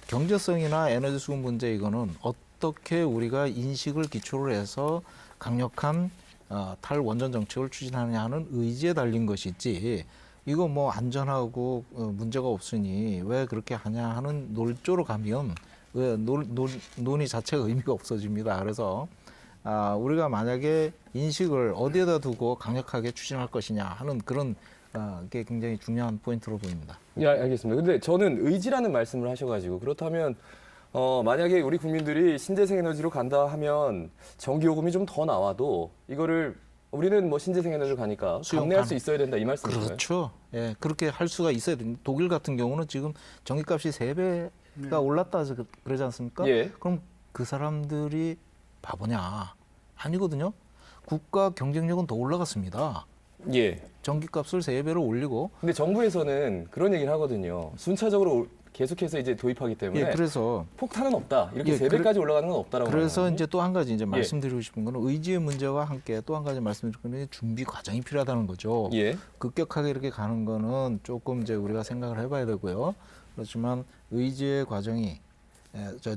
경제성이나 에너지 수급 문제 이거는 어떻게 우리가 인식을 기초로 해서 강력한 탈원전 정책을 추진하느냐 하는 의지에 달린 것이지 이거 뭐 안전하고 문제가 없으니 왜 그렇게 하냐 하는 놀조로 가면 논의 자체가 의미가 없어집니다. 그래서 우리가 만약에 인식을 어디에다 두고 강력하게 추진할 것이냐 하는 그런 게 굉장히 중요한 포인트로 보입니다. 예, 알겠습니다. 근데 저는 의지라는 말씀을 하셔가지고 그렇다면 만약에 우리 국민들이 신재생 에너지로 간다 하면 전기요금이 좀 더 나와도 이거를 우리는 뭐 신재생 에너지로 가니까 감내할 수 있어야 된다 이 말씀이신가요? 그렇죠. 예, 그렇게 할 수가 있어야 됩니다. 독일 같은 경우는 지금 전기값이 3배가 올랐다 해서 그러지 않습니까? 예. 그럼 그 사람들이 바보냐? 아니거든요. 국가 경쟁력은 더 올라갔습니다. 예. 전기값을 3배로 올리고. 근데 정부에서는 그런 얘기를 하거든요. 순차적으로 계속해서 이제 도입하기 때문에 예, 그래서 폭탄은 없다. 이렇게 예, 3배까지 올라가는 건 없다라고. 그래서 말하거든요. 이제 또 한 가지 이제 예. 말씀드리고 싶은 거는 의지의 문제와 함께 또 한 가지 말씀드릴 거는 준비 과정이 필요하다는 거죠. 예. 급격하게 이렇게 가는 거는 조금 이제 우리가 생각을 해봐야 되고요. 그렇지만 의지의 과정이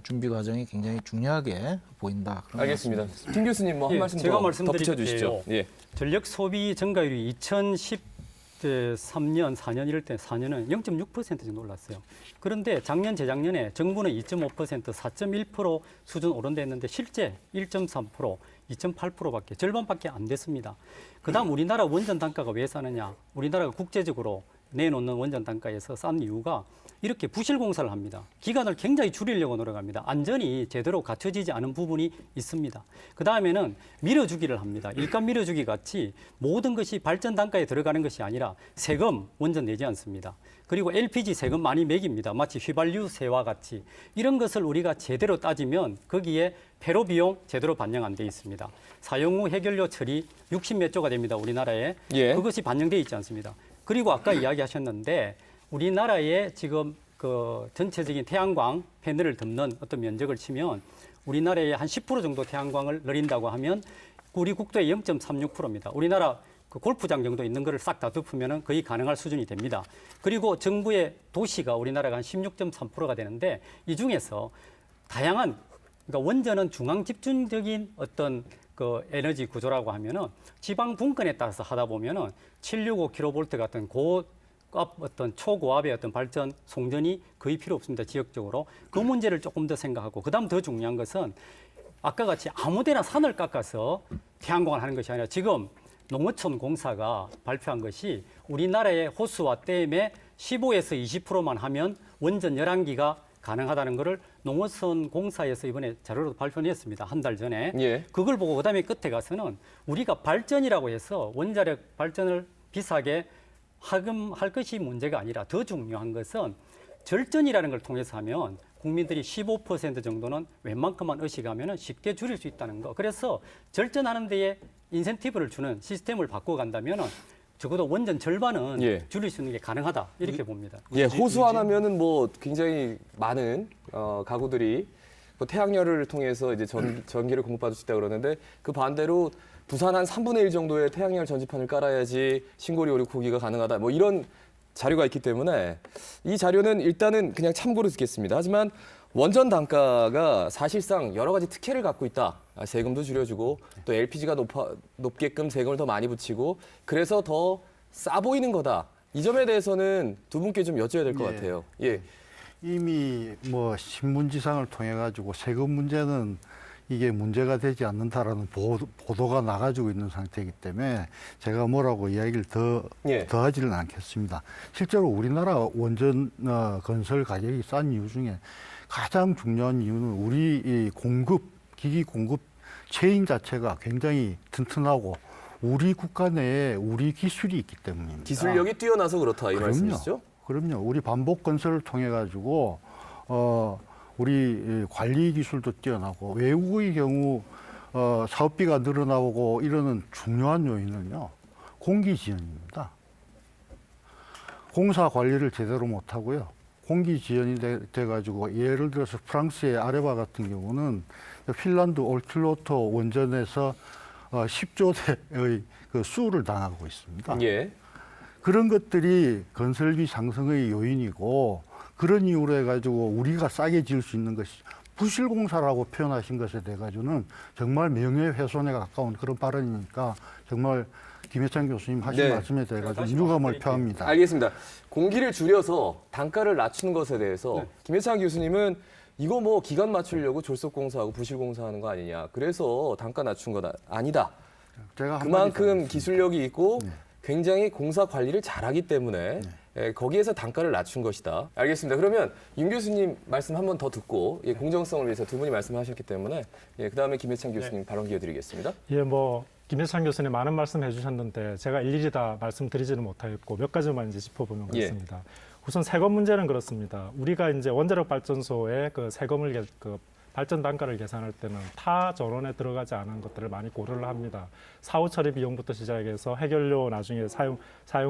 준비 과정이 굉장히 중요하게 보인다. 그런 알겠습니다. 말씀드리겠습니다. 김 교수님 뭐 한 예, 말씀 제가 더 덧붙여 주시죠. 말씀드릴게요. 예. 전력 소비 증가율이 2013년, 4년 이럴 때 4년은 0.6% 정도 올랐어요. 그런데 작년, 재작년에 정부는 2.5%, 4.1% 수준 오른됐는데 실제 1.3%, 2.8%밖에 절반밖에 안 됐습니다. 그다음 우리나라 원전 단가가 왜 싸느냐? 우리나라가 국제적으로 내놓는 원전 단가에서 싼 이유가 이렇게 부실 공사를 합니다. 기간을 굉장히 줄이려고 노력합니다. 안전이 제대로 갖춰지지 않은 부분이 있습니다. 그 다음에는 밀어주기를 합니다. 일감 밀어주기 같이 모든 것이 발전 단가에 들어가는 것이 아니라 세금 원전 내지 않습니다. 그리고 LPG 세금 많이 매깁니다. 마치 휘발유세와 같이 이런 것을 우리가 제대로 따지면 거기에 폐로 비용 제대로 반영 안 돼 있습니다. 사용 후 해결료 처리 60몇 조가 됩니다. 우리나라에. 예. 그것이 반영돼 있지 않습니다. 그리고 아까 이야기하셨는데 우리나라의 지금 그 전체적인 태양광 패널을 덮는 어떤 면적을 치면 우리나라에 한 10% 정도 태양광을 늘린다고 하면 우리 국토의 0.36%입니다. 우리나라 그 골프장 정도 있는 거를 싹 다 덮으면 거의 가능할 수준이 됩니다. 그리고 정부의 도시가 우리나라가 한 16.3%가 되는데 이 중에서 다양한 그러니까 원전은 중앙 집중적인 어떤 그 에너지 구조라고 하면은 지방 분권에 따라서 하다 보면은 765kV 같은 어떤 초고압의 어떤 발전 송전이 거의 필요 없습니다. 지역적으로 그 문제를 조금 더 생각하고 그다음 더 중요한 것은 아까 같이 아무데나 산을 깎아서 태양광을 하는 것이 아니라 지금 농어촌 공사가 발표한 것이 우리나라의 호수와 댐에 15에서 20%만 하면 원전 11기가 가능하다는 것을 농어선 공사에서 이번에 자료로 발표했습니다. 한 달 전에. 예. 그걸 보고 그다음에 끝에 가서는 우리가 발전이라고 해서 원자력 발전을 비싸게 하금할 것이 문제가 아니라 더 중요한 것은 절전이라는 걸 통해서 하면 국민들이 15% 정도는 웬만큼만 의식하면 쉽게 줄일 수 있다는 거. 그래서 절전하는 데에 인센티브를 주는 시스템을 바꿔간다면 적어도 원전 절반은 예. 줄일 수 있는 게 가능하다. 이렇게 봅니다. 예, 호수 하나면은 뭐 굉장히 많은 가구들이 뭐 태양열을 통해서 이제 전기를 공급받을 수 있다 그러는데 그 반대로 부산 한 3분의 1 정도의 태양열 전지판을 깔아야지 신고리 오류코기가 가능하다. 뭐 이런 자료가 있기 때문에 이 자료는 일단은 그냥 참고로 듣겠습니다. 하지만 원전 단가가 사실상 여러 가지 특혜를 갖고 있다. 세금도 줄여주고 또 LPG가 높게끔 세금을 더 많이 붙이고 그래서 더 싸 보이는 거다. 이 점에 대해서는 두 분께 좀 여쭤야 될 것 같아요. 예. 이미 뭐 신문지상을 통해 가지고 세금 문제는 이게 문제가 되지 않는다라는 보도가 나가지고 있는 상태이기 때문에 제가 뭐라고 이야기를 더 하지는 않겠습니다. 실제로 우리나라 원전 건설 가격이 싼 이유 중에 가장 중요한 이유는 우리 이 기기 공급 체인 자체가 굉장히 튼튼하고 우리 국가 내에 우리 기술이 있기 때문입니다. 기술력이 뛰어나서 그렇다 이 말씀이시죠? 그럼요. 우리 반복 건설을 통해 가지고 우리 관리 기술도 뛰어나고 외국의 경우 사업비가 늘어나고 이러는 중요한 요인은요. 공기 지연입니다. 공사 관리를 제대로 못 하고요. 공기 지연이 돼 가지고 예를 들어서 프랑스의 아레바 같은 경우는 핀란드 올킬로토 원전에서 10조 대의 그 수를 당하고 있습니다. 예. 그런 것들이 건설비 상승의 요인이고 그런 이유로 해가지고 우리가 싸게 지을 수 있는 것이 부실공사라고 표현하신 것에 대해 가지고는 정말 명예훼손에 가까운 그런 발언이니까 정말 김해찬 교수님 하신 말씀에 대해 가지고 유감을 표합니다. 알겠습니다. 공기를 줄여서 단가를 낮추는 것에 대해서 김해찬 교수님은 이거 뭐 기간 맞추려고 졸속공사하고 부실공사하는 거 아니냐. 그래서 단가 낮춘 건 아니다. 제가 그만큼 기술력이 있고 굉장히 공사 관리를 잘하기 때문에 거기에서 단가를 낮춘 것이다. 알겠습니다. 그러면 윤 교수님 말씀 한 번 더 듣고 공정성을 위해서 두 분이 말씀하셨기 때문에 그다음에 김해찬 교수님 발언 기회 드리겠습니다. 예, 뭐 김해찬 교수님 많은 말씀 해주셨는데 제가 일일이 다 말씀드리지는 못하겠고 몇 가지만 이제 짚어보면 그렇습니다. 우선 세금 문제는 그렇습니다. 우리가 이제 원자력 발전소의 그 세금을 발전 단가를 계산할 때는 타 전원에 들어가지 않은 것들을 많이 고려를 합니다. 사후 처리 비용부터 시작해서 해결료 나중에 사용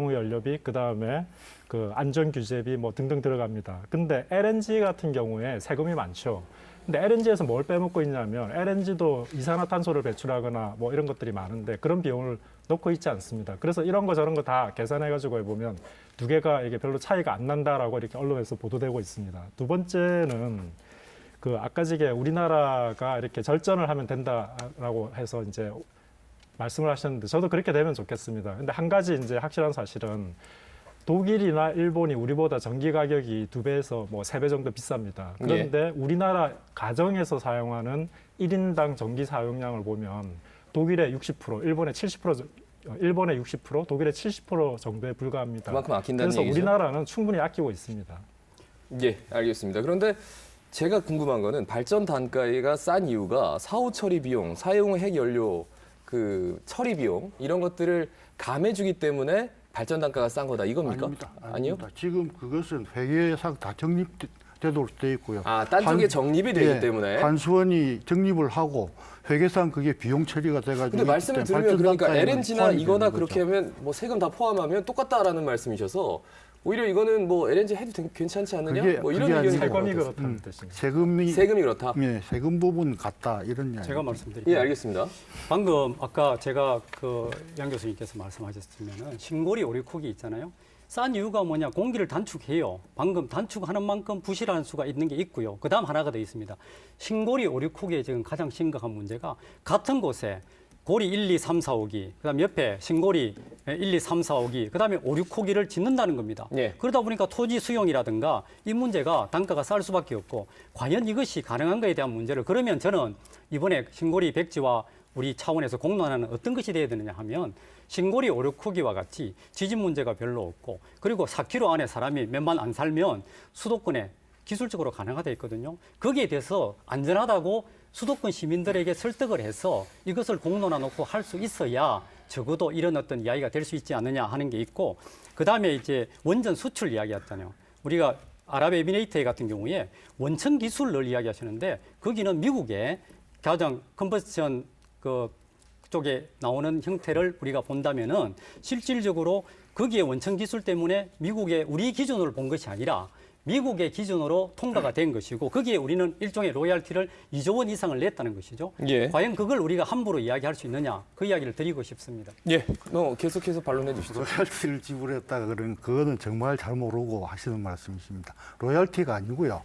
후 연료비, 그 다음에 그 안전 규제비 뭐 등등 들어갑니다. 근데 LNG 같은 경우에 세금이 많죠. 근데 LNG에서 뭘 빼먹고 있냐면 LNG도 이산화탄소를 배출하거나 뭐 이런 것들이 많은데 그런 비용을 놓고 있지 않습니다. 그래서 이런 거 저런 거 다 계산해가지고 해보면 두 개가 이게 별로 차이가 안 난다라고 이렇게 언론에서 보도되고 있습니다. 두 번째는 아까 지게 우리나라가 이렇게 절전을 하면 된다라고 해서 이제 말씀을 하셨는데 저도 그렇게 되면 좋겠습니다. 근데 한 가지 이제 확실한 사실은 독일이나 일본이 우리보다 전기 가격이 2배에서 뭐 3배 정도 비쌉니다. 그런데 우리나라 가정에서 사용하는 1인당 전기 사용량을 보면 독일의 60%, 일본의 70%, 일본의 60%, 독일의 70% 정도에 불과합니다. 그만큼 아낀다는 그래서 얘기죠? 우리나라는 충분히 아끼고 있습니다. 예, 알겠습니다. 그런데 제가 궁금한 거는 발전 단가가 싼 이유가 사후 처리 비용, 사용 후 핵연료 그 처리 비용 이런 것들을 감해주기 때문에 발전 단가가 싼 거다 이겁니까? 아닙니다. 아니요? 지금 그것은 회계상 다 정립되도록 돼 있고요. 딴 쪽에 정립이 되기 때문에. 한수원이 정립을 하고 회계상 그게 비용 처리가 돼가지고. 근데 말씀을 들으면 그러니까 LNG나 이거나 그렇게 하면 뭐 세금 다 포함하면 똑같다라는 말씀이셔서 오히려 이거는 뭐 LNG 해도 괜찮지 않느냐? 뭐 이런 의견이 세금이 그렇다는 뜻입니다. 세금이 그렇다. 네, 세금 부분 같다 이런 이야기. 제가 말씀드릴게요. 예, 알겠습니다. 방금 아까 제가 양 교수님께서 말씀하셨으면은 신고리 오류콕이 있잖아요. 싼 이유가 뭐냐? 공기를 단축해요. 방금 단축하는 만큼 부실한 수가 있는 게 있고요. 그다음 하나가 더 있습니다. 신고리 오류콕의 지금 가장 심각한 문제가 같은 곳에 고리 1, 2, 3, 4, 5기, 그다음 옆에 신고리 1, 2, 3, 4, 5기, 그다음에 5, 6호기를 짓는다는 겁니다. 그러다 보니까 토지 수용이라든가 이 문제가 단가가 쌀 수밖에 없고 과연 이것이 가능한가에 대한 문제를 그러면 저는 이번에 신고리 백지와 우리 차원에서 공론화는 어떤 것이 돼야 되느냐 하면 신고리 오류크기와 같이 지진 문제가 별로 없고 그리고 4km 안에 사람이 몇만 안 살면 수도권에 기술적으로 가능하다 있거든요. 거기에 대해서 안전하다고 수도권 시민들에게 설득을 해서 이것을 공론화 놓고 할 수 있어야 적어도 이런 어떤 이야기가 될 수 있지 않느냐 하는 게 있고 그다음에 이제 원전 수출 이야기였잖아요. 우리가 아랍에미레이트 같은 경우에 원천 기술을 이야기하시는데 거기는 미국의 가장 컨버션 쪽에 나오는 형태를 우리가 본다면은 실질적으로 거기에 원천 기술 때문에 미국의 우리 기준으로 본 것이 아니라 미국의 기준으로 통과가 된 것이고 거기에 우리는 일종의 로얄티를 2조 원 이상을 냈다는 것이죠. 예. 과연 그걸 우리가 함부로 이야기할 수 있느냐 그 이야기를 드리고 싶습니다. 예, 계속해서 반론해 주시죠. 로열티를 지불했다가 그거는 정말 잘 모르고 하시는 말씀이십니다. 로열티가 아니고요.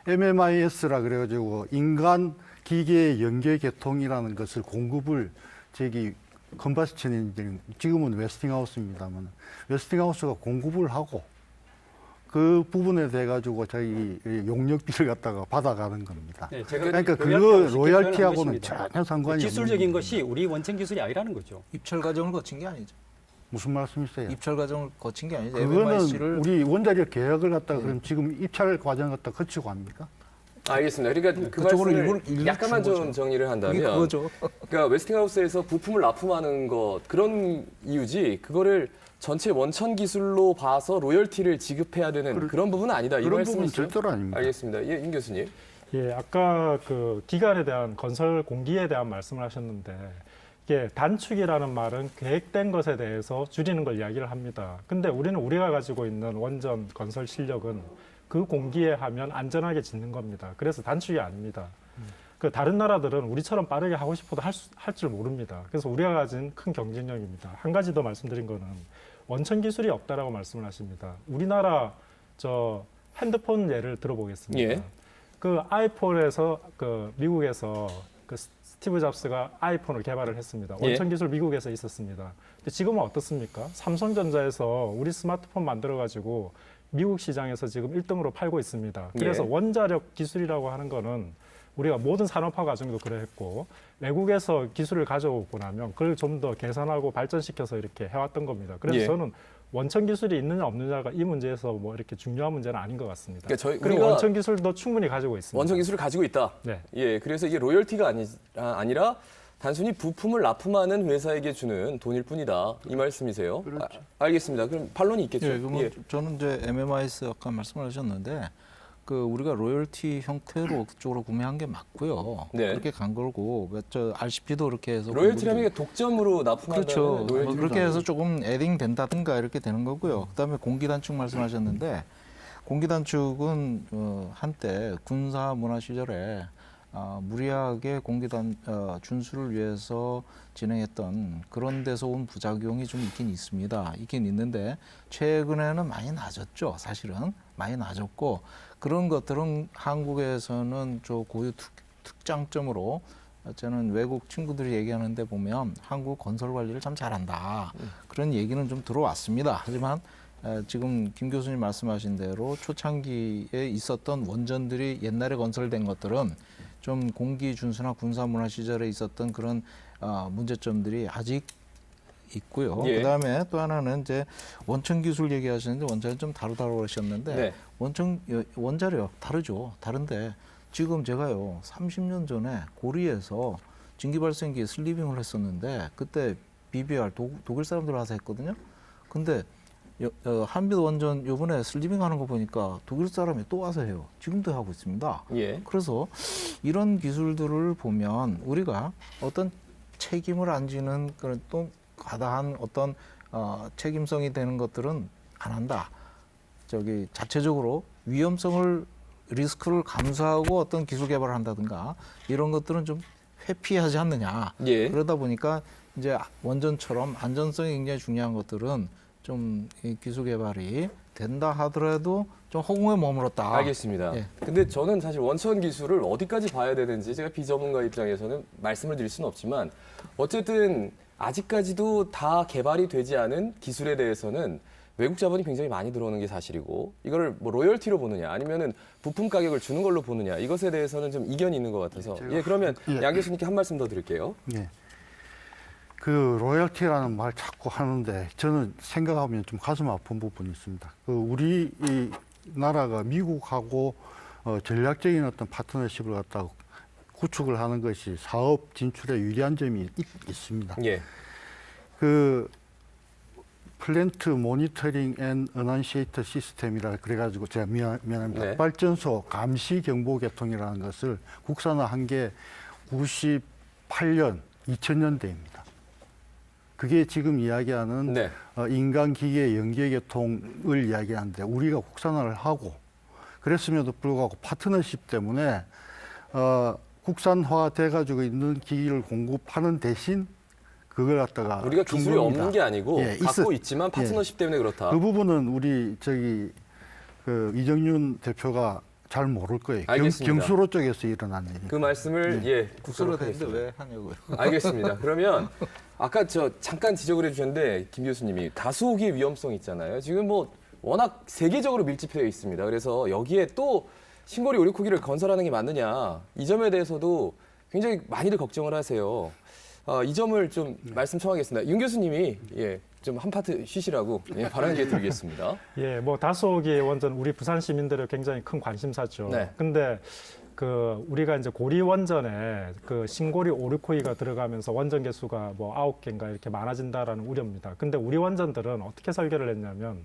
MMIS라 그래가지고 인간 기계 연계 계통이라는 것을 공급을 컨버스천 엔진, 지금은 웨스팅하우스입니다만 웨스팅하우스가 공급을 하고 그 부분에 대해 가지고 저희 용역비를 갖다가 받아가는 겁니다. 네, 제가 그러니까 그 로얄티하고 로열티하고는 것입니다. 전혀 상관이 없는 기술적인 겁니다. 것이 우리 원천 기술이 아니라는 거죠. 입찰 과정을 거친 게 아니죠. 무슨 말씀이세요? 입찰 과정을 거친 게 아니죠. 그거는 MMIC를 우리 원자력 계약을 갖다가 그럼 지금 입찰 과정 갖다 거치고 합니까? 알겠습니다. 그러니까 그 그쪽으로 말씀을 일부 약간만 준 좀 거죠. 정리를 이게 한다면 그거죠. 그러니까 웨스팅하우스에서 부품을 납품하는 것 그런 이유지 그거를 전체 원천 기술로 봐서 로열티를 지급해야 되는 그런 부분은 아니다. 이 그런 부분은 말씀이시죠? 절대로 아닙니다. 알겠습니다. 예, 임 교수님. 예, 아까 그 기간에 대한 건설 공기에 대한 말씀을 하셨는데 이게 단축이라는 말은 계획된 것에 대해서 줄이는 걸 이야기를 합니다. 근데 우리가 가지고 있는 원전 건설 실력은 그 공기에 하면 안전하게 짓는 겁니다. 그래서 단축이 아닙니다. 그 다른 나라들은 우리처럼 빠르게 하고 싶어도 할 줄 모릅니다. 그래서 우리가 가진 큰 경쟁력입니다. 한 가지 더 말씀드린 거는 원천 기술이 없다라고 말씀을 하십니다. 우리나라 핸드폰 예를 들어보겠습니다. 예. 그 아이폰에서 미국에서 그 스티브 잡스가 아이폰을 개발을 했습니다. 원천 기술 미국에서 있었습니다. 근데 지금은 어떻습니까? 삼성전자에서 우리 스마트폰 만들어 가지고 미국 시장에서 지금 1등으로 팔고 있습니다. 그래서 예. 원자력 기술이라고 하는 거는 우리가 모든 산업화 과정도 그랬고 외국에서 기술을 가져오고 나면 그걸 좀 더 개선하고 발전시켜서 이렇게 해왔던 겁니다. 그래서 예. 저는 원천 기술이 있느냐 없느냐가 이 문제에서 뭐 이렇게 중요한 문제는 아닌 것 같습니다. 그러니까 그리고 우리가 원천 기술도 충분히 가지고 있습니다. 원천 기술을 가지고 있다. 네. 예, 그래서 이게 로열티가 아니라 단순히 부품을 납품하는 회사에게 주는 돈일 뿐이다. 이 말씀이세요? 그렇죠. 알겠습니다. 그럼 반론이 있겠죠. 예, 그러면 저는 이제 MMIS 아까 말씀을 하셨는데 우리가 로열티 형태로 그쪽으로 구매한 게 맞고요. 네. 그렇게 간 거고 저 RCP도 그렇게 해서 로열티라면 이게 독점으로 납품한다는 그렇죠. 로열티를 그렇게 해서 조금 애딩 된다든가 이렇게 되는 거고요. 그다음에 공기 단축 말씀하셨는데 공기 단축은 한때 군사 문화 시절에 무리하게 준수를 위해서 진행했던 그런 데서 온 부작용이 좀 있긴 있습니다. 있긴 있는데 최근에는 많이 낮았죠. 사실은 많이 낮았고 그런 것들은 한국에서는 저 고유 특장점으로 저는 외국 친구들이 얘기하는데 보면 한국 건설 관리를 참 잘한다. 그런 얘기는 좀 들어왔습니다. 하지만 지금 김 교수님 말씀하신 대로 초창기에 있었던 원전들이 옛날에 건설된 것들은 좀 공기 준수나 군사 문화 시절에 있었던 그런 문제점들이 아직 있고요. 예. 그다음에 또 하나는 이제 원천 기술 얘기하시는데 원자력 좀 다르다고 하셨는데 네. 원자력 다르죠. 다른데 지금 제가요 30년 전에 고리에서 증기 발생기에 슬리빙을 했었는데 그때 BBR 독일 사람들 와서 했거든요. 근데 한빛 원전 요번에 슬리빙 하는 거 보니까 독일 사람이 또 와서 해요. 지금도 하고 있습니다. 예. 그래서 이런 기술들을 보면 우리가 어떤 책임을 안 지는 그런 또 과다한 어떤 책임성이 되는 것들은 안 한다. 자체적으로 위험성을 리스크를 감수하고 어떤 기술 개발을 한다든가 이런 것들은 좀 회피하지 않느냐. 예. 그러다 보니까 이제 원전처럼 안전성이 굉장히 중요한 것들은 좀 기술 개발이 된다 하더라도 좀 허공에 머물렀다. 알겠습니다. 예. 근데 저는 사실 원천 기술을 어디까지 봐야 되는지 제가 비전문가 입장에서는 말씀을 드릴 수는 없지만 어쨌든 아직까지도 다 개발이 되지 않은 기술에 대해서는 외국 자본이 굉장히 많이 들어오는 게 사실이고 이거를 뭐 로열티로 보느냐 아니면은 부품 가격을 주는 걸로 보느냐 이것에 대해서는 좀 이견이 있는 것 같아서 그러면 예. 양 교수님께 한 말씀 더 드릴게요. 예. 그 로열티라는 말 자꾸 하는데 저는 생각하면 좀 가슴 아픈 부분이 있습니다. 그 우리 이 나라가 미국하고 전략적인 어떤 파트너십을 갖다가 구축을 하는 것이 사업 진출에 유리한 점이 있습니다. 예. 그 플랜트 모니터링 앤 어넌시에이터 시스템이라 그래가지고 제가 미안합니다. 네. 발전소 감시 경보 계통이라는 것을 국산화한 게 98년, 2000년대입니다. 그게 지금 이야기하는 네. 인간 기계 연계 계통을 이야기하는데 우리가 국산화를 하고 그랬음에도 불구하고 파트너십 때문에 국산화 돼가지고 있는 기기를 공급하는 대신 그걸 갖다가 우리가 기술이 중국이다. 없는 게 아니고 예, 갖고 있지만 파트너십 때문에 그렇다. 그 부분은 우리 그 이정윤 대표가 잘 모를 거예요. 알겠습니다. 경수로 쪽에서 일어난 일이니까. 그 말씀을 예, 국수로 국수로 되는데 하겠습니다. 왜 하냐고요. 알겠습니다. 그러면 아까 저 잠깐 지적을 해주셨는데 김 교수님이 다수호기의 위험성 있잖아요. 지금 뭐 워낙 세계적으로 밀집되어 있습니다. 그래서 여기에 또 신고리 오류코기를 건설하는 게 맞느냐 이 점에 대해서도 굉장히 많이들 걱정을 하세요. 이 점을 좀 말씀 청하겠습니다. 윤 교수님이 예, 좀 한 파트 쉬시라고 예, 발언 기회 드리겠습니다. 예, 뭐 다수호기의 원전 우리 부산 시민들의 굉장히 큰 관심사죠. 네. 근데 그 우리가 이제 고리 원전에 그 신고리 오류코이가 들어가면서 원전 개수가 뭐 9개인가 이렇게 많아진다라는 우려입니다. 근데 우리 원전들은 어떻게 설계를 했냐면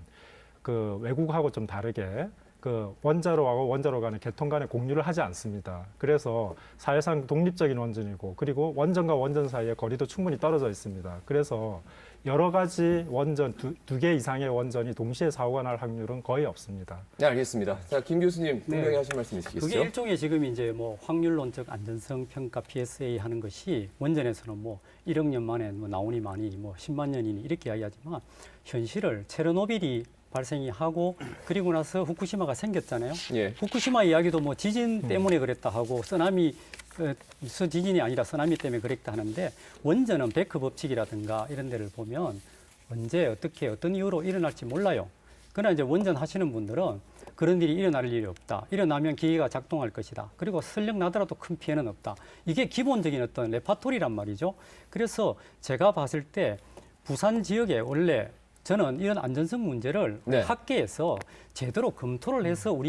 그 외국하고 좀 다르게 그 원자로하고 원자로 간의 계통 간의 공유를 하지 않습니다. 그래서 사실상 독립적인 원전이고 그리고 원전과 원전 사이의 거리도 충분히 떨어져 있습니다. 그래서 여러 가지 원전 두 개 이상의 원전이 동시에 사고가 날 확률은 거의 없습니다. 네, 알겠습니다. 자, 김 교수님 분명히 하실 말씀 있으시겠어요? 그게 일종의 지금 이제 뭐 확률론적 안전성 평가 PSA 하는 것이 원전에서는 뭐 1억 년 만에 뭐 나오니만이 뭐 10만 년이니 이렇게 이야기하지만 현실을 체르노빌이 발생이 하고 그리고 나서 후쿠시마가 생겼잖아요. 예. 후쿠시마 이야기도 뭐 지진 때문에 그랬다 하고 쓰나미 지진이 아니라 쓰나미 때문에 그랬다 하는데 원전은 베크 법칙이라든가 이런 데를 보면 언제 어떻게 어떤 이유로 일어날지 몰라요. 그러나 이제 원전 하시는 분들은 그런 일이 일어날 일이 없다. 일어나면 기계가 작동할 것이다. 그리고 설령 나더라도 큰 피해는 없다. 이게 기본적인 어떤 레파토리란 말이죠. 그래서 제가 봤을 때 부산 지역에 원래 저는 이런 안전성 문제를 네. 학계에서 제대로 검토를 해서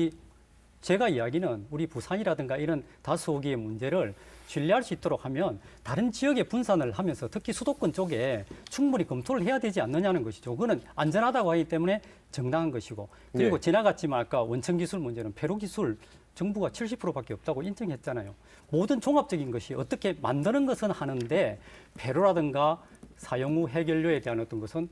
제가 이야기는 우리 부산이라든가 이런 다수호기의 문제를 신뢰할 수 있도록 하면 다른 지역에 분산을 하면서 특히 수도권 쪽에 충분히 검토를 해야 되지 않느냐는 것이죠. 그거는 안전하다고 하기 때문에 정당한 것이고 그리고 네. 지나갔지만 아까 원천 기술 문제는 폐로 기술 정부가 70%밖에 없다고 인정했잖아요. 모든 종합적인 것이 어떻게 만드는 것은 하는데 폐로라든가 사용 후 해결료에 대한 어떤 것은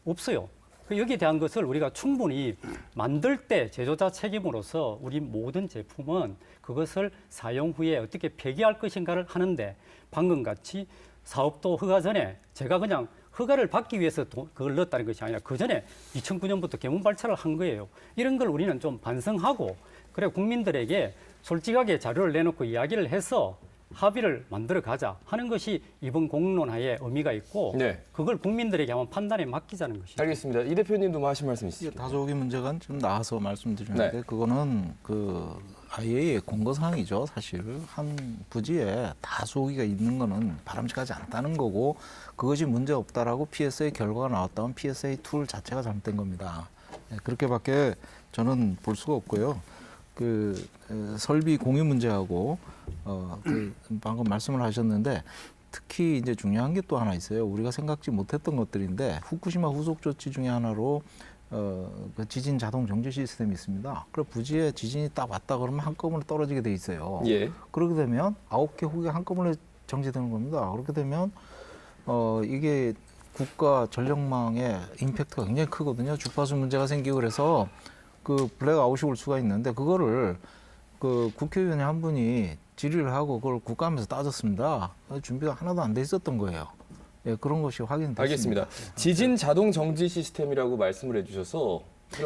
없어요. 여기에 대한 것을 우리가 충분히 만들 때 제조자 책임으로서 우리 모든 제품은 그것을 사용 후에 어떻게 폐기할 것인가를 하는데 방금 같이 사업도 허가 전에 제가 그냥 허가를 받기 위해서 그걸 넣었다는 것이 아니라 그 전에 2009년부터 개문 발차를 한 거예요. 이런 걸 우리는 좀 반성하고 그래 국민들에게 솔직하게 자료를 내놓고 이야기를 해서 합의를 만들어 가자 하는 것이 이번 공론화에 의미가 있고 네. 그걸 국민들에게 한번 판단에 맡기자는 것이죠. 알겠습니다. 이 대표님도 뭐 하실 말씀 있으시죠? 다소호기 문제가 좀 나와서 말씀드리는데 네. 그거는 그 IAEA의 공고사항이죠. 사실 한 부지에 다소호기가 있는 거는 바람직하지 않다는 거고 그것이 문제 없다라고 PSA 결과가 나왔다면 PSA 툴 자체가 잘못된 겁니다. 네, 그렇게밖에 저는 볼 수가 없고요. 그 설비 공유 문제하고 방금 말씀을 하셨는데 특히 이제 중요한 게 또 하나 있어요. 우리가 생각지 못했던 것들인데 후쿠시마 후속 조치 중에 하나로 그 지진 자동 정지 시스템이 있습니다. 그럼 부지에 지진이 딱 왔다 그러면 한꺼번에 떨어지게 돼 있어요. 예. 그렇게 되면 9개 호기가 한꺼번에 정지되는 겁니다. 그렇게 되면 이게 국가 전력망의 임팩트가 굉장히 크거든요. 주파수 문제가 생기고 그래서 그 블랙아웃이 올 수가 있는데 그거를 그 국회의원이 한 분이 질의를 하고 그걸 국감에서 따졌습니다. 준비가 하나도 안 돼 있었던 거예요. 예, 그런 것이 확인됐습니다. 알겠습니다. 지진 자동 정지 시스템이라고 말씀을 해주셔서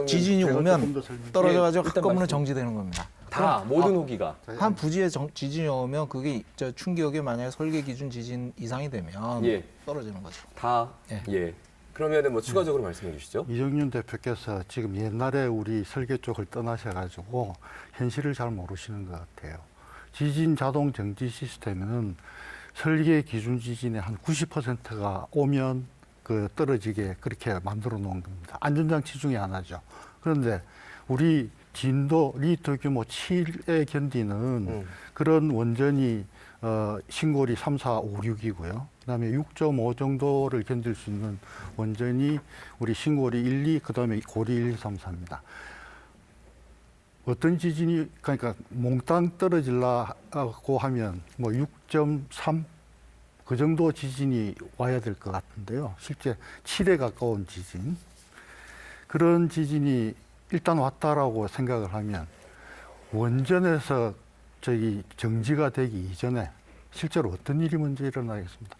지진이 오면 떨어져가지고 일단 한꺼번에 말씀. 정지되는 겁니다. 다 모든 호기가 한 부지에 지진이 오면 그게 충격에 만약에 설계 기준 지진 이상이 되면 예. 떨어지는 거죠. 다 예. 예. 그러면은 뭐 추가적으로 말씀해 주시죠. 이정윤 대표께서 지금 옛날에 우리 설계 쪽을 떠나셔가지고 현실을 잘 모르시는 것 같아요. 지진 자동 정지 시스템은 설계 기준 지진의 한 90%가 오면 그 떨어지게 그렇게 만들어 놓은 겁니다. 안전장치 중에 하나죠. 그런데 우리 진도 리히터 규모 7에 견디는 그런 원전이 신고리 3, 4, 5, 6이고요. 그다음에 6.5 정도를 견딜 수 있는 원전이 우리 신고리 1, 2, 그다음에 고리 1, 2, 3, 4입니다. 어떤 지진이 그러니까 몽땅 떨어지려고 하면 뭐 6.3 그 정도 지진이 와야 될 것 같은데요. 실제 7에 가까운 지진. 그런 지진이 일단 왔다라고 생각을 하면 원전에서 저기 정지가 되기 이전에 실제로 어떤 일이 먼저 일어나겠습니다.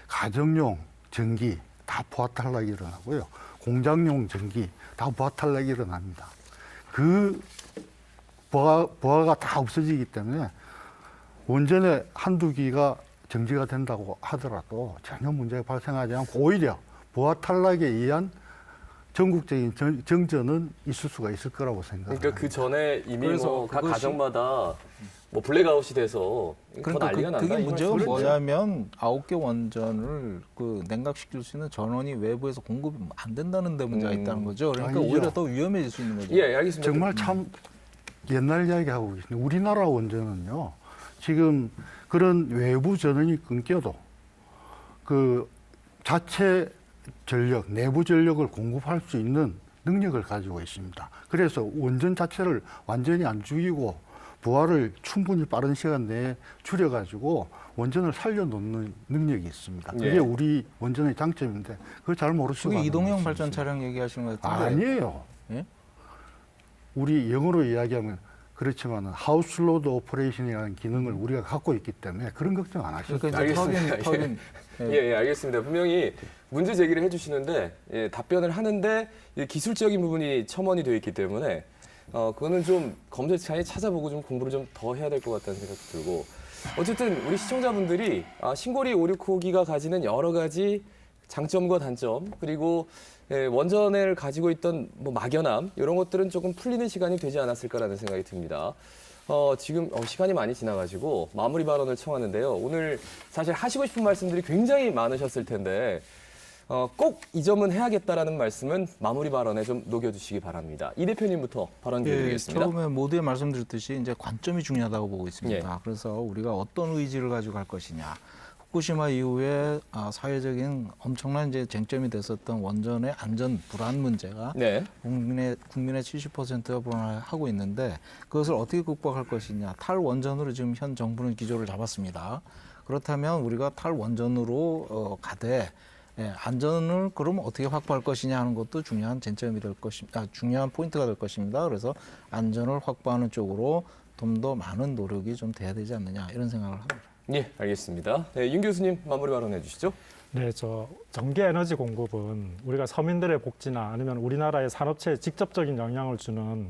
가정용 전기 다 부하탈락이 일어나고요. 공장용 전기 다 부하탈락이 일어납니다. 그 부하가 다 없어지기 때문에 원전에 한두 기가 정지가 된다고 하더라도 전혀 문제가 발생하지 않고 오히려 부하탈락에 의한 전국적인 정전은 있을 수가 있을 거라고 생각합니다. 그러니까 그 전에 이미 그래서 각 그것이- 가정마다 뭐 블랙아웃이 돼서 더 그러니까 난리가 난다. 그게 이 문제가 말씀이죠? 뭐냐면 9개 원전을 그 냉각시킬 수 있는 전원이 외부에서 공급이 안 된다는 데 문제가 있다는 거죠. 그러니까 아니죠. 오히려 더 위험해질 수 있는 거죠. 예, 알겠습니다. 정말 참 옛날 이야기 하고 계신데 우리나라 원전은요. 지금 그런 외부 전원이 끊겨도 그 자체 전력, 내부 전력을 공급할 수 있는 능력을 가지고 있습니다. 그래서 원전 자체를 완전히 안 죽이고 부하를 충분히 빠른 시간 내에 줄여가지고 원전을 살려놓는 능력이 있습니다. 그게 예. 우리 원전의 장점인데 그걸 잘 모르시고 그게 하는 이동형 발전 말씀이십니다. 차량 얘기하시는 것 같은데 아니에요. 예? 우리 영어로 이야기하면 그렇지만 하우스 로드 오퍼레이션이라는 기능을 우리가 갖고 있기 때문에 그런 걱정 안 하셔도 돼요. 그러니까 이제 알겠습니다. 터빈 예, 알겠습니다. 분명히 문제 제기를 해주시는데 답변을 하는데 기술적인 부분이 첨언이 되어 있기 때문에 그거는 좀 검색창에 찾아보고 좀 공부를 좀 더 해야 될 것 같다는 생각도 들고 어쨌든 우리 시청자분들이 신고리 569기가 가지는 여러 가지 장점과 단점 그리고 원전을 가지고 있던 뭐 막연함 이런 것들은 조금 풀리는 시간이 되지 않았을까라는 생각이 듭니다. 지금 시간이 많이 지나가지고 마무리 발언을 청하는데요. 오늘 사실 하시고 싶은 말씀들이 굉장히 많으셨을 텐데 꼭 이 점은 해야겠다라는 말씀은 마무리 발언에 좀 녹여주시기 바랍니다. 이 대표님부터 발언 드리겠습니다. 처음에 모두에 말씀드렸듯이 이제 관점이 중요하다고 보고 있습니다. 예. 그래서 우리가 어떤 의지를 가지고 갈 것이냐. 후쿠시마 이후에 사회적인 엄청난 이제 쟁점이 됐었던 원전의 안전 불안 문제가 네. 국민의 70%가 불안하고 있는데 그것을 어떻게 극복할 것이냐. 탈원전으로 지금 현 정부는 기조를 잡았습니다. 그렇다면 우리가 탈원전으로 가되 안전을 그럼 어떻게 확보할 것이냐 하는 것도 중요한 쟁점이 될 것입니다. 중요한 포인트가 될 것입니다. 그래서 안전을 확보하는 쪽으로 좀 더 많은 노력이 좀 돼야 되지 않느냐 이런 생각을 합니다. 예, 알겠습니다. 네, 윤 교수님 마무리 발언해 주시죠. 네, 전기 에너지 공급은 우리가 서민들의 복지나 아니면 우리나라의 산업체에 직접적인 영향을 주는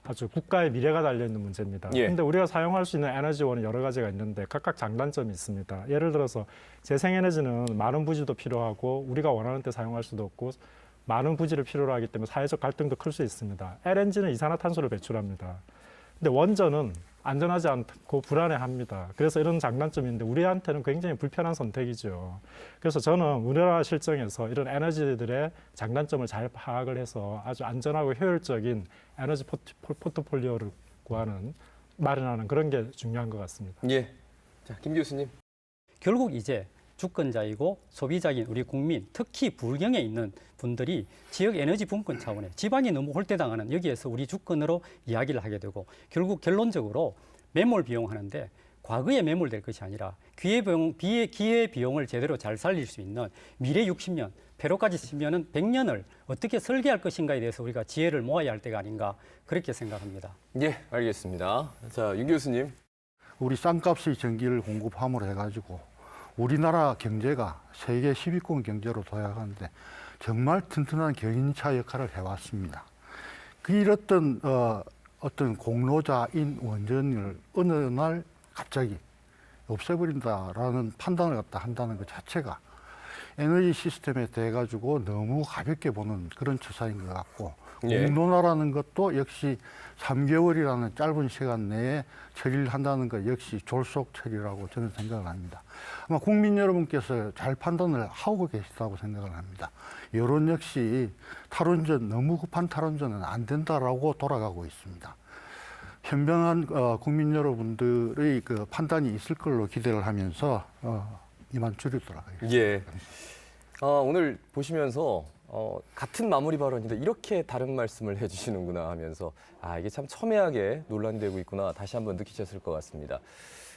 아주 국가의 미래가 달려있는 문제입니다. 예. 근데 우리가 사용할 수 있는 에너지원은 여러 가지가 있는데 각각 장단점이 있습니다. 예를 들어서 재생에너지는 많은 부지도 필요하고 우리가 원하는 때 사용할 수도 없고 많은 부지를 필요로 하기 때문에 사회적 갈등도 클 수 있습니다. LNG는 이산화탄소를 배출합니다. 근데 원전은 안전하지 않고 불안해합니다. 그래서 이런 장단점인데 우리한테는 굉장히 불편한 선택이죠. 그래서 저는 우리나라 실정에서 이런 에너지들의 장단점을 잘 파악을 해서 아주 안전하고 효율적인 에너지 포트폴리오를 마련하는 그런 게 중요한 것 같습니다. 예. 자, 김 교수님. 결국 이제 주권자이고 소비자인 우리 국민, 특히 불경에 있는 분들이 지역 에너지 분권 차원에 지방이 너무 홀대당하는 여기에서 우리 주권으로 이야기를 하게 되고 결국 결론적으로 매몰 비용하는데 과거에 매몰될 것이 아니라 기회 비용을 제대로 잘 살릴 수 있는 미래 60년, 폐로까지 치면은 100년을 어떻게 설계할 것인가에 대해서 우리가 지혜를 모아야 할 때가 아닌가 그렇게 생각합니다. 예, 알겠습니다. 자, 윤 교수님. 우리 싼값의 전기를 공급함으로 해가지고 우리나라 경제가 세계 10위권 경제로 도약하는데 정말 튼튼한 견인차 역할을 해왔습니다. 그 이랬던 어떤 공로자인 원전을 어느 날 갑자기 없애버린다라는 판단을 갖다 한다는 것 자체가 에너지 시스템에 대해 가지고 너무 가볍게 보는 그런 처사인 것 같고 예. 공론화라는 것도 역시 3개월이라는 짧은 시간 내에 처리를 한다는 것 역시 졸속 처리라고 저는 생각을 합니다. 아마 국민 여러분께서 잘 판단을 하고 계시다고 생각을 합니다. 여론 역시 탈원전, 너무 급한 탈원전은 안 된다라고 돌아가고 있습니다. 현명한 국민 여러분들의 그 판단이 있을 걸로 기대를 하면서 이만 줄이도록 하겠습니다. 예. 오늘 보시면서 같은 마무리 발언인데 이렇게 다른 말씀을 해주시는구나 하면서 이게 참 첨예하게 논란이 되고 있구나 다시 한번 느끼셨을 것 같습니다.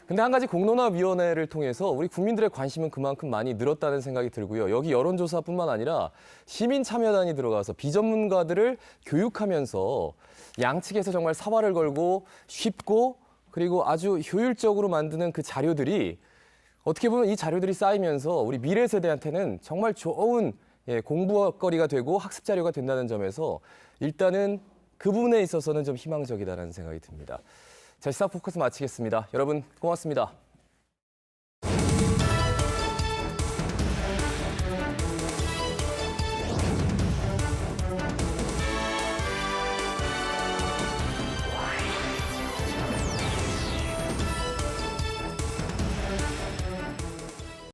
근데 한 가지 공론화위원회를 통해서 우리 국민들의 관심은 그만큼 많이 늘었다는 생각이 들고요. 여기 여론조사뿐만 아니라 시민참여단이 들어가서 비전문가들을 교육하면서 양측에서 정말 사활을 걸고 쉽고 그리고 아주 효율적으로 만드는 그 자료들이 어떻게 보면 이 자료들이 쌓이면서 우리 미래 세대한테는 정말 좋은 공부거리가 되고 학습 자료가 된다는 점에서 일단은 그 부분에 있어서는 좀 희망적이다라는 생각이 듭니다. 자, 시사포커스 마치겠습니다. 여러분 고맙습니다.